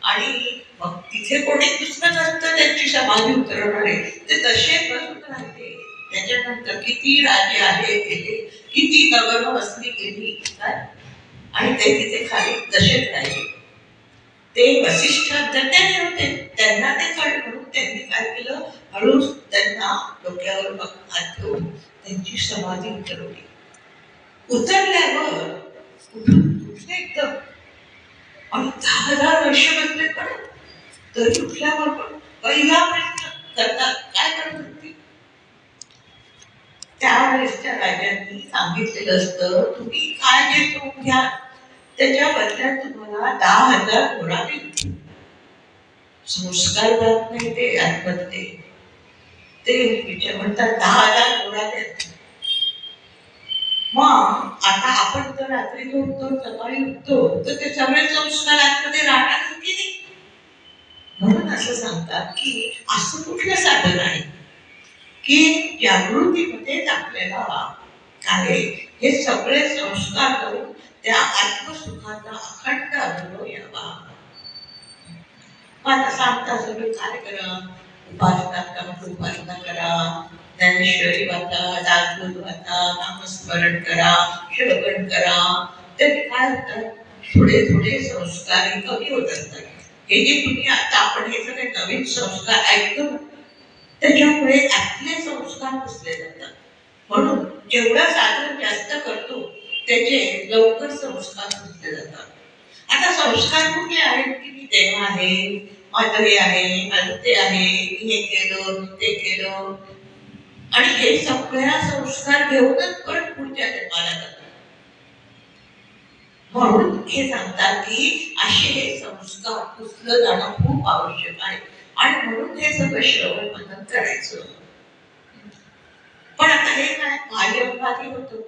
आणि मग तिथे कोणी दुसरं नसतं त्यांची समाधी उतरवणारे, ते तसेच बसून राहते. त्याच्यानंतर किती राजे आले गेले, किती नगर वसली गेली आणि ते तिथे खाली तसेच राहिले. ते वसिष्ठ धन्याने होते, त्यांना ते कळलं म्हणून त्यांनी काय केलं, हळूच त्यांना डोक्यावर हात ठेवून त्यांची समाधी उतरवली. उतरल्यावर उठले एकदम आणि 10,000 वर्ष बसले पण तरी उठल्यावर पण पहिला प्रश्न करतात काय करत होती. त्यावेळेसच्या राजांनी सांगितलेलं असतं तुम्ही काय जे सोप घ्या त्याच्या बदल्यात तुम्हाला 10,000 घोडा देईल. संस्कार जात नाही ते आत्महत्ये, ते म्हणतात 10,000 घोडा द्या. मग आता आपण जर रात्री झोपतो सकाळी उठतो तर ते सगळे संस्कार आतमध्ये राहणार की नाही. म्हणून असं सांगतात की असं कुठलं साधन आहे की जागृतीमध्येच आपल्याला काय हे सगळे संस्कार करून त्या आत्मसुखाचा अखंड अनुभव यावा. आता सांगता सगळे काय करा, उपासना करा, ज्ञानेश्वरी वाचा, दासबोध वाचा, नामस्मरण करा, श्रवण करा. तर काय होतं, थोडे थोडे संस्कार कमी होत असतात. हे जे तुम्ही आता आपण हे सगळे नवीन संस्कार ऐकतो त्याच्यामुळे आतले संस्कार पुसले जातात. म्हणून जेवढं साधन जास्त करतो त्याचे लवकर संस्कार पुसले जातात. आता संस्कार कुठले आहेत की मी देव आहे, माझं हे आहे, माझं ते आहे, मी हे केलं, मी ते केलं. आणि हे सगळ्या संस्कार घेऊनच पण पुढच्या जन्माला जातात. म्हणून हे सांगतात की असे हे संस्कार पुसलं जाणं खूप आवश्यक आहे आणि म्हणून हे सगळं श्रवण मनन करायचं. पण आता हे काय बाह्यंगाने होतं,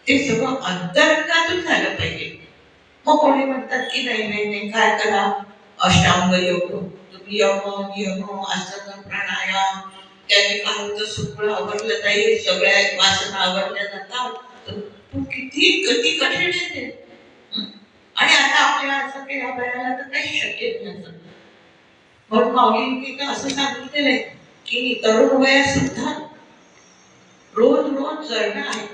ते सगळं अंतरंगातून झालं पाहिजे. मग कोणी म्हणतात की नाही नाही नाही काय करा, अष्टांग योग, तुम्ही यम नियम आसन प्राणायाम, त्याने काय होतं सगळं आवरलं जाईल, सगळ्या वासना आवरल्या जातात. पण किती गती कठीण आहे. आणि आता आपल्या असं काही अभयाला तर काही शक्य नसतं. म्हणून माऊलींनी असं सांगितलेलं आहे की तरुण वयात सुद्धा रोज रोज जळणं आहे.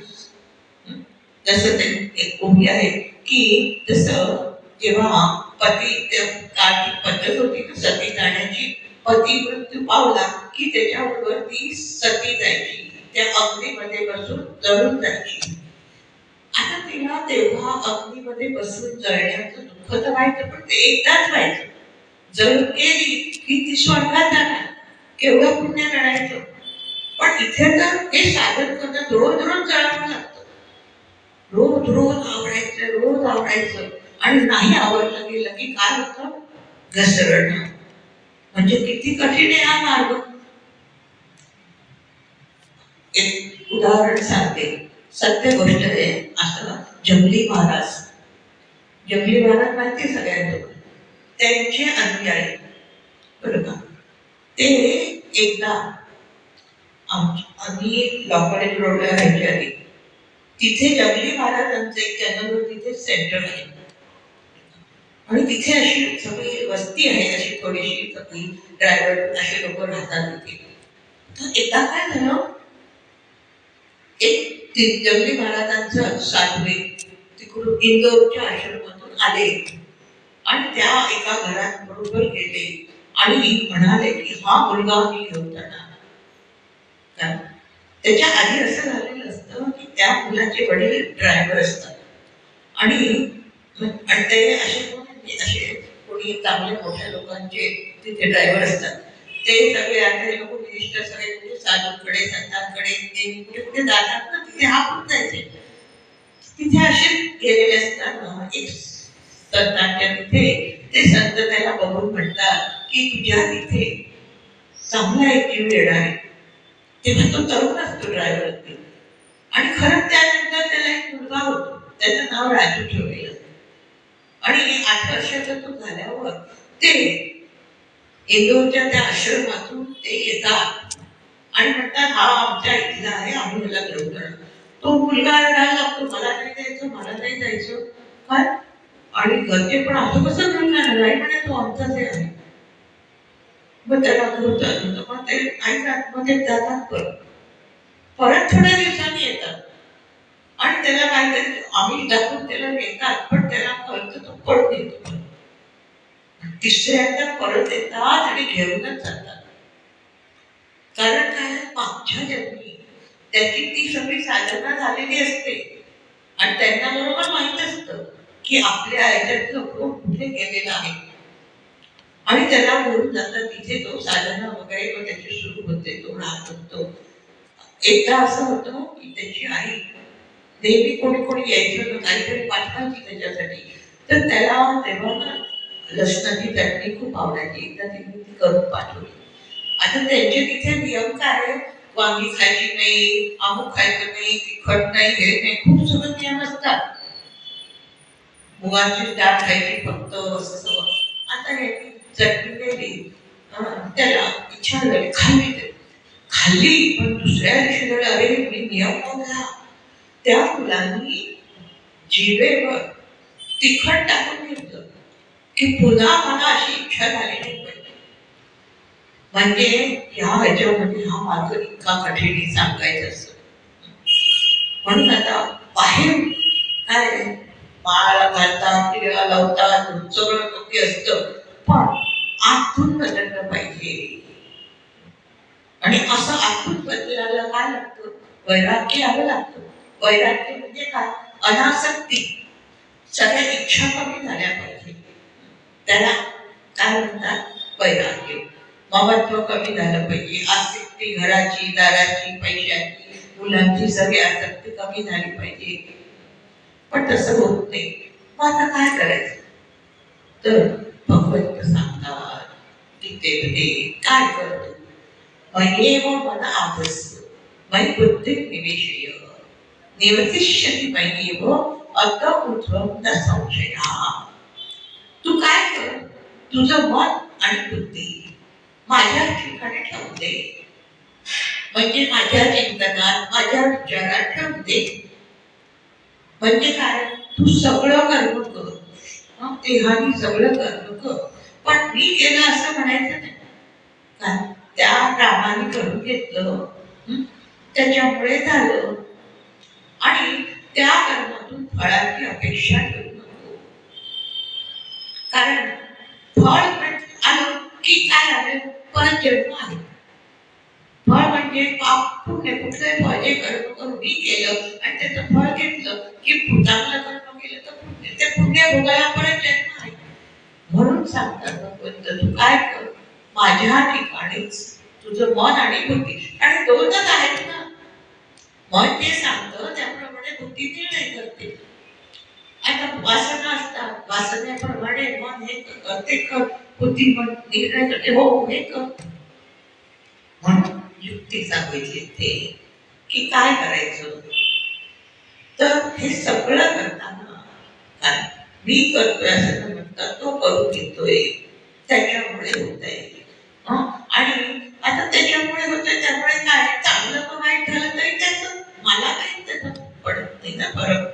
जसं ते एक ओवी आहे की जसं जेव्हा पती काळची पद्धत होती सती जाण्याची, पती मृत्यू पावला की त्याच्याबरोबर ती सती जायची, त्या अग्नीमध्ये बसून जळून जायची. आता तिला तेव्हा अग्नीमध्ये बसून जळण्याचं दुःख तर व्हायचं, पण ते एकदाच व्हायचं. जळून गेली की ती स्वर्गात जाणार, केवढं पुण्य मिळायचं. पण इथे तर हे साधन करणं रोज रोज जळावं लागतं, रोज रोज आवडायचं, रोज आवडायचं. आणि नाही आवडलं गेलं की काय होतं, घसरणं. म्हणजे किती कठीण आहे हा मार्ग. एक उदाहरण सांगते, सत्य गोष्ट आहे. असं जंगली महाराज, जंगली महाराज माहिती सगळ्यांना, त्यांचे अनुयायी बरं का, ते एकदा आम्ही लॉ कॉलेज रोडला राहायच्या आधी तिथे जंगली महाराजांचे एक चॅनल तिथे सेंटर आहे आणि तिथे अशी सगळी वस्ती आहे, अशी थोडीशी सगळी ड्रायव्हर असे लोक राहतात तिथे. तर एकदा काय झालं, एक जंगली महाराजांचं साधवे तिकडून इंदोरच्या आश्रमातून आले आणि त्या एका घरात बरोबर गेले आणि म्हणाले की हा मुलगा मी घेऊन जाणार. त्याच्या आधी असं झालेलं असतं की त्या मुलाचे वडील ड्रायव्हर असतात आणि ते असे कोणी चांगल्या मोठ्या लोकांचे तिथे ड्रायव्हर असतात. ते सगळे आलेले लोक मिनिस्टर सगळे कुठे साधूंकडे संतांकडे ते कुठे कुठे जातात ना, तिथे हा पण जायचे. तिथे असे गेलेले असताना एक संतांच्या तिथे ते संत त्याला बघून म्हणतात की तुझ्या तिथे चांगला एक जीव येणार आहे. तेव्हा तो तरुण असतो ड्रायव्हर, आणि खरंच त्यानंतर त्याला एक मुलगा होतो, त्याचं नाव राजू ठेवलेलं. आणि 8 वर्षाचा तो झाल्यावर ते इंदोरच्या त्या आश्रमातून ते येतात आणि म्हणतात हा आमच्या इथला आहे, आम्ही त्याला घेऊन जाणार. तो मुलगा रडायला लागतो, मला नाही जायचं, मला नाही जायचं. काय आणि घरचे पण असं कसं घेऊन जाणार, नाही म्हणे तो आमचाच आहे. मग त्याला घेऊन जात, पण ते आई आतमध्ये जातात, परत थोड्या दिवसांनी येतात आणि त्याला काय आम्ही दाखवून त्याला येतात, पण त्याला कळतं तो पळून येतो. तिसऱ्यांदा परत येतात आणि घेऊनच जातात. कारण काय, मागच्या जन्मी त्याची ती सगळी साधना झालेली असते आणि त्यांना बरोबर माहित असतं की आपल्या ह्याच्यातलं कुठे गेलेला आहे आणि त्याला घेऊन जातात. तिथे तो साधना वगैरे तो त्याची सुरू होते, तो राहत असतो. एकदा असं होतं की त्याची आई नेहमी कोणी कोणी यायचं काहीतरी पाठवायची त्याच्यासाठी, तर त्याला तेव्हा ना लसणाची चटणी खूप आवडायची, एकदा तिने ती करून पाठवली. आता त्यांचे तिथे नियम काय, वांगी खायची नाही, अमुक खायचं नाही, तिखट नाही, हे नाही, खूप सगळं नियम असतात. मुगाची डाळ खायची फक्त, असं सगळं. आता हे चटणी दिली, त्याला इच्छा झाली, खाल्ली, पण दुसऱ्या दिवशी त्याला अरे मी नियम मोडला. त्या मुलांनी जिभेवर तिखट टाकून घेतलं की पुन्हा मला अशी इच्छा झाली नाही पाहिजे. म्हणजे ह्या ह्याच्यामध्ये हा मार्ग इतका कठीण सांगायचा असतो. म्हणून आता बाहेर काय माळा घालतात, टिळा लावतात, सगळं ओके असतं, पण आतून बदललं पाहिजे. आणि असं आतून बदलायला काय लागतं, वैराग्य यावं लागतं. वैराग्य म्हणजे काय, अनासक्ती, सगळ्या इच्छा कमी झाल्या पाहिजे, त्याला काय म्हणतात वैराग्य. ममत्व कमी झालं पाहिजे, आसक्ती घराची, दाराची, पैशाची, मुलांची सगळी आसक्ती कमी झाली पाहिजे. पण तसं होत नाही. मग आता काय करायचं? तर भगवंत सांगतात गीतेमध्ये, काय करतो? मय्येव मन आधस्स मयि बुद्धिं निवेशय निवसिष्यति मय्येव अत ऊर्ध्वं न संशयः. तू काय कर? तुझं मन आणि बुद्धी माझ्या ठिकाणी ठेवून दे. म्हणजे माझ्या चिंतनात, माझ्या विचारात ठेवून दे. म्हणजे काय? तू सगळं कर्म कर, देहाने सगळं कर्म कर, पण मी केलं असं म्हणायचं नाही. काय? त्या रामाने करून घेतलं, त्याच्यामुळे झालं, आणि त्या कर्मातून फळाची अपेक्षा ठेवू नको. कारण फळ आलं की काय आलं? परत जन्म आहे. फळ म्हणजे पाप पुण्य, कुठलंही फळ जे कर्म करून मी केलं आणि त्याचं फळ घेतलं की चांगलं कर्म केलं तर पुण्य, ते पुण्य भोगायला परत जन्म आहे. म्हणून सांगतात भगवंत, तू काय कर? माझ्या ठिकाणीच तुझं मन आणि बुद्धी, आणि दोनच आहेत ना. मन जे सांगतं त्याप्रमाणे बुद्धी निर्णय करते. आता वासना असतात, वासनेप्रमाणे मन हे कर, ते कर, बुद्धी मन निर्णय करते, हो हे कर. म्हणून युक्ती सांगितली ते की काय करायचं. तर हे सगळं करताना काय मी करतोय असं म्हणतात, तो करून घेतोय, त्याच्यामुळे होत आहे. आणि आता त्याच्यामुळे होतंय, त्यामुळे काय चांगलं का वाईट झालं तरी त्याचं मला काही त्याचं पडत नाही ना फरक.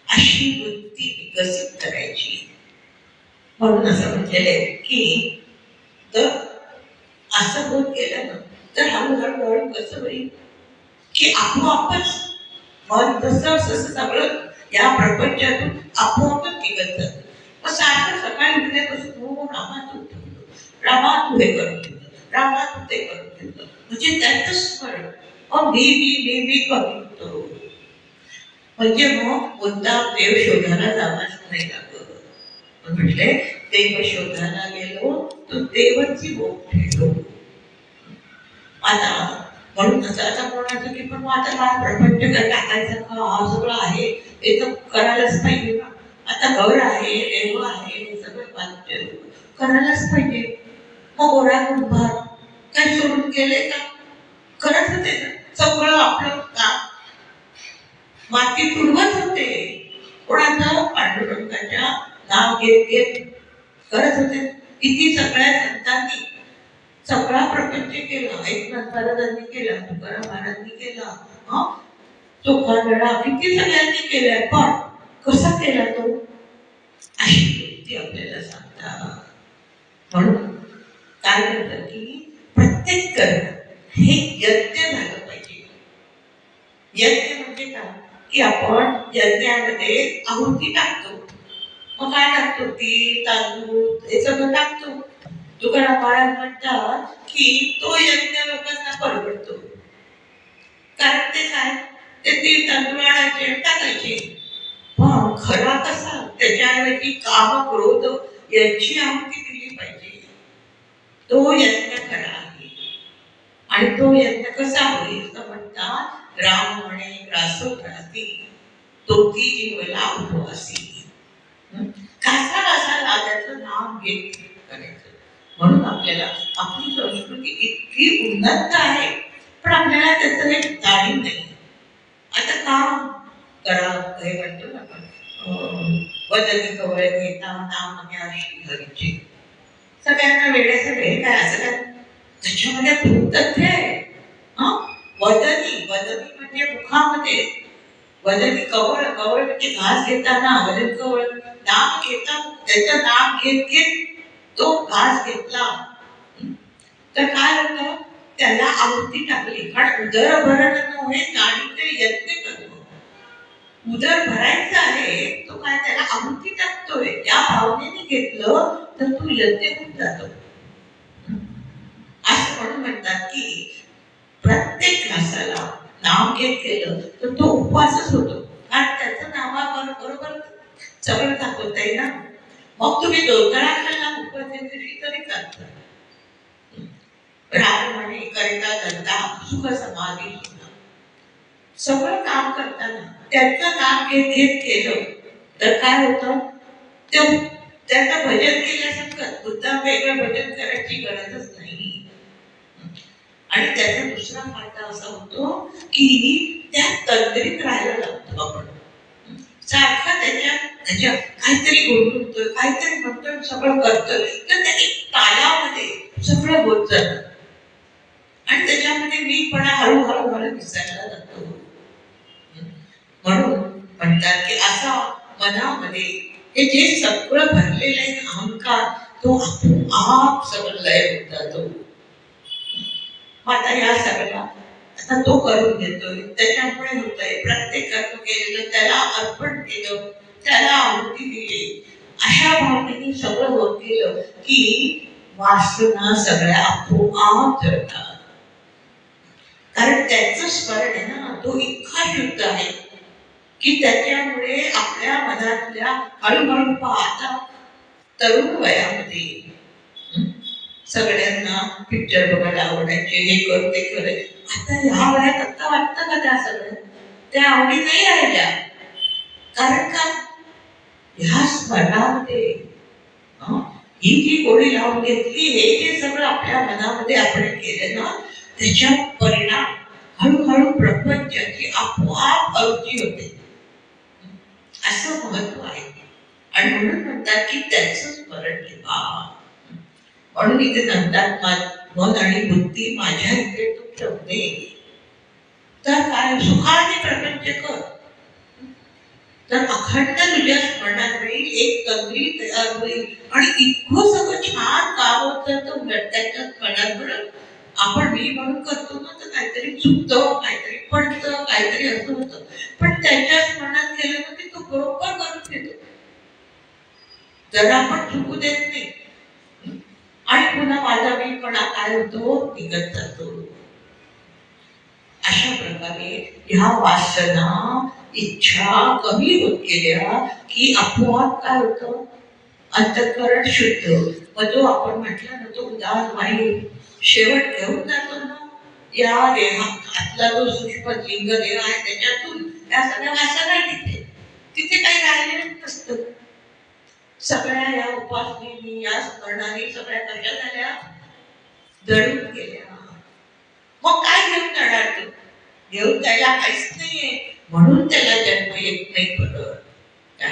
अशी वृत्ती विकसित करायची. म्हणून असं म्हटलेलं आहे की तर असं होत गेलं ना तर हळूहळू कसं होईल की आपोआपच मन जसं जसं सगळं या प्रपंचातून आपोआपच निघत जातं. मग सारखं सकाळी उठल्यापासून हो रामा तू ठेवलं, रामा तू हे करून ठेवलं, रामा तू ते करून ठेवलं, म्हणजे त्याचं स्मरण मी कमी होतो. म्हणजे मग कोणता देव शोधायला जावाच नाही लागत. म्हटले देव शोधायला गेलो तो देवची बोट ठेवलो. आता म्हणून आता कोणाचं की पण आता काय प्रपंच काय टाकायचं का? हा सगळं आहे ते तर करायलाच पाहिजे ना. आता घर आहे, देव आहे, हे सगळं बांधते करायलाच पाहिजे. मग ओरा उभार काही सोडून गेले का? करत होते ना सगळं आपलं काम. माती तुडवत होते, कोणाचं? पांडुरंगाच्या नाव घेत घेत करत होते. किती सगळ्या संतांनी सगळा प्रपंच केला, एकनाथ महाराजांनी केला, तुकाराम महाराजांनी केला, चोखामेळा किती सगळ्यांनी केलाय, पण कसा केला तो? अशी वृत्ती आपल्याला सांगतात. म्हणून काय म्हणतात की प्रत्येक कर्म हे यज्ञ झालं पाहिजे. यज्ञ म्हणजे काय की आपण यज्ञामध्ये आहुती टाकतो. मग काय टाकतो? ती तांदूळ हे सगळं टाकतो. तुकाराम महाराज म्हणतात की तो यज्ञ लोकांना परवडतो. कारण ते काय ते तीळ तांदूळ आणायचे टाकायचे. पण खरा कसा? त्याच्याऐवजी काम क्रोध यांची आहुती दिली पाहिजे. तो यज्ञ खरा आहे. आणि तो यज्ञ कसा होईल तर म्हणतात राम म्हणे ग्रासो ग्रासी तोती जीवला उपवासी. कसा कसा लागायचं नाम घेत करायचं. म्हणून आपल्याला आपली संस्कृती इतकी उन्नत आहे, पण आपल्याला त्याचं हे जाणीव नाही. आता काम करा हे म्हणतो ना आपण, वदनी कवळे घेता नाम अशी हरीचे. सगळ्यांना वेळेचं वेळ काय असं काय? त्याच्यामध्ये खूप तथ्य आहे. वदनी वदनी म्हणजे मुखामध्ये, वदनी कवळ, कवळ म्हणजे घास घेताना वदन कवळ, नाम घेता त्याचं नाम घेत घेत तो घास घेतला तर काय होतं? त्याला आहुती टाकली. कारण उदरभरण नव्हे नाडीचे यज्ञ करतो. उदर भरायचं आहे, तो काय त्याला आहुती टाकतोय. या भावनेने घेतलं तर तू यज्ञ होऊन जातो. असं म्हणून म्हणतात की प्रत्येक घासाला नाम घेत गेलं तर तो उपवासच होतो. कारण त्याचं नावाबरोबर सगळं दाखवता येईल ना. मग तुम्ही दोन वेळा खाल्ला उपवासाच्या दिवशी तरी चालतं. रामणे करता धंदा सुख समाधी सगळं काम करताना त्याचं नाम घेत घेत केलं तर काय होतं, त्याचं भजन केल्यासारखं बुद्धा वेगळं भजन करायची गरजच नाही. आणि त्याचा दुसरा फायदा असा होतो की त्या तंत्रीत राहायला लागतो आपण. सारखा त्याच्या काहीतरी गुणगुणतोय, काहीतरी म्हणतोय, सगळं करतोय, तर त्या एक तालामध्ये सगळं होत जातं आणि त्याच्यामध्ये मीपणा हळूहळू दिसायला लागतो. म्हणून म्हणतात की असा मनामध्ये हे जे सगळं भरलेलं आहे अहंकार, तो आपोआप सगळं लय होत जातो. आता या सगळ्या आता तो करून घेतोय, त्याच्यामुळे होतंय. प्रत्येक कर्म केलेलं त्याला अर्पण केलं, त्याला आहुती दिली, अशा भावनेने सगळं होत गेलं की वासना सगळ्या आपोआप जळतात. कारण त्याचं स्मरण आहे ना, तो इतका शुद्ध आहे की त्याच्यामुळे आपल्या मनातल्या हळूहळू पाहता तरुण वयामध्ये सगळ्यांना पिक्चर बघायला आवडायचे, हे कर ते कर. आता ह्या वयात आता वाटतं का त्या सगळ्या त्या आवडी नाही राहिल्या. कारण का ह्या स्मरणामध्ये ही जी गोळी लावून घेतली, हे जे सगळं आपल्या मनामध्ये आपण केलं ना, त्याच्या परिणाम हळूहळू प्रपंचाची आपोआप अरुची होते. असं महत्व आहे. आणि म्हणून म्हणतात की त्याचं स्मरण ठेवा. म्हणून इथे म्हणतात मन आणि बुद्धी माझ्या इथे तू ठेवते, तर काय सुखाने प्रपंच कर. तर अखंड तुझ्या स्मरणात राहील, एक तंद्री तयार होईल आणि इतकं सगळं छान काम होत जातं. त्याच्या स्मरणात आपण मी म्हणून करतो ना, तर काहीतरी चुकतं, काहीतरी पडतं, काहीतरी असं होतं. पण त्याच्या स्मरणात केलं ना ते तो बरोबर करून घेतो, जरा आपण चुकू देत नाही. आणि पुन्हा माझा मीपणा काय होतो, निघत जातो. अशा प्रकारे ह्या वासना इच्छा कमी होत गेल्या की आपोआप काय होतं, अंतःकरण शुद्ध. मग जो आपण म्हटलं ना, तो उदार वायू शेवट घेऊन जातो ना, या देहातला जो सूक्ष्म लिंग देह आहे त्याच्यातून त्या सगळ्या वासना तिथे काही राहिलेलं नसतं. सगळ्या या उपासनेनी या स्मरणाने सगळ्या कशा झाल्या, जळून गेल्या. मग काय घेऊन जाणार तू? घेऊन जायला काहीच नाहीये. म्हणून त्याला जन्म येत नाही. परत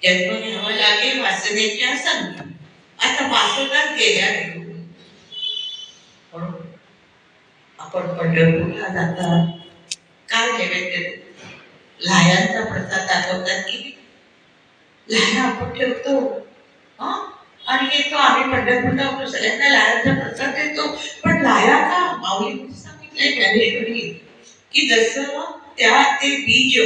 जन्म घ्यावा लागेल वासनेच्या संगी. आता वासनाच गेल्या निघून. म्हणून आपण पंढरपूरला जातात, काय नैवेद्य लाह्यांचा प्रसाद दाखवतात की लाह्या आपण ठेवतो आणि येतो आम्ही पंढरपूरला, सगळ्यांना लाह्यांचा प्रसाद देतो. पण लाह्या का, माऊलींनी सांगितलंय ज्ञानेश्वरी की जसं त्या ते बीज,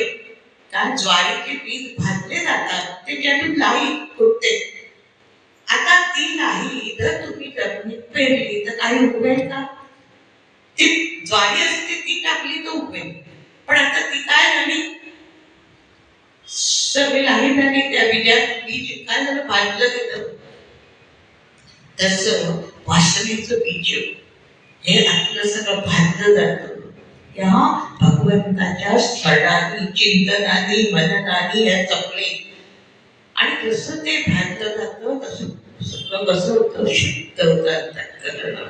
त्या ज्वारीचे बीज भाजले जातात, त्याच्यातून लाही फुटते. आता ती लाही जर तुम्ही जमिनीत पेरली तर काही उगवेल का? ती ज्वारी असते ती टाकली तर उगवेल. पण आता ती काय झाली, सर्व लाही झाली. त्या बीजात बीज काय झालं, भाजलं गेलं. तसं वासनेचं बीज हे आपलं सगळं भाजलं जातं या भगवंताच्या स्मरणाने, चिंतनाने, मननाने या चपले. आणि जसं ते भाजलं जातं तसं सगळं कसं होतं, शुद्ध होतं.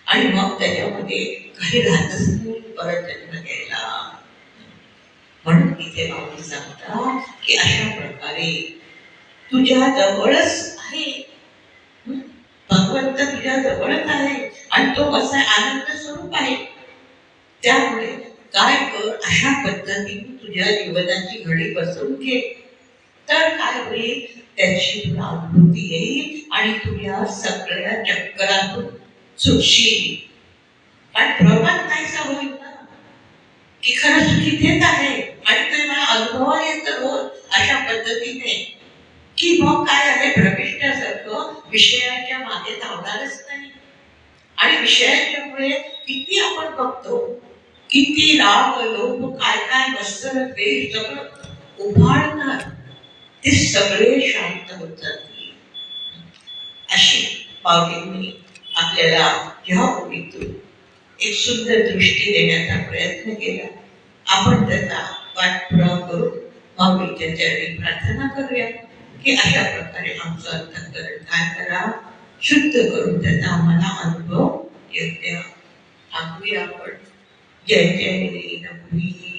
आणि मग त्याच्यामध्ये काही राहतच नाही परत जन्म घ्यायला. म्हणून इथे माऊली सांगतात की अशा प्रकारे तुझ्या जवळच आहे, भगवंत तुझ्या जवळच आहे आणि तो कसा आनंद स्वरूप आहे. त्यामुळे काय कर, अशा पद्धतीने तुझ्या जीवनाची घडी बसवून घे. तर काय होईल, त्याची तुला अनुभूती येईल आणि तुझ्या सगळ्या चक्करातून सुटशील. पण भ्रमण नाहीसा होईल ना, की खरं सुख इथेच आहे आणि ते मला अनुभवाला येतं रोज अशा पद्धतीने, की मग काय आहे, भ्रमिष्ठासारखं विषयाच्या मागे धावणारच नाही. आणि विषयाच्या मुळे किती आपण बघतो, किती राग लोभ काय काय मत्सर द्वेष सगळं उभारणार, ते सगळे शांत होत जातील. अशी माऊलींनी आपल्याला ह्या ओळीतून एक सुंदर दृष्टी देण्याचा प्रयत्न केला. आपण त्याचा पाठपुरावा करून माऊलीच्या चरणी प्रार्थना करूया की अशा प्रकारे आमचं अंतःकरण काय करा, शुद्ध करून त्याचा आम्हाला अनुभव येऊ द्या. थांबूया आपण. जय जय नकुली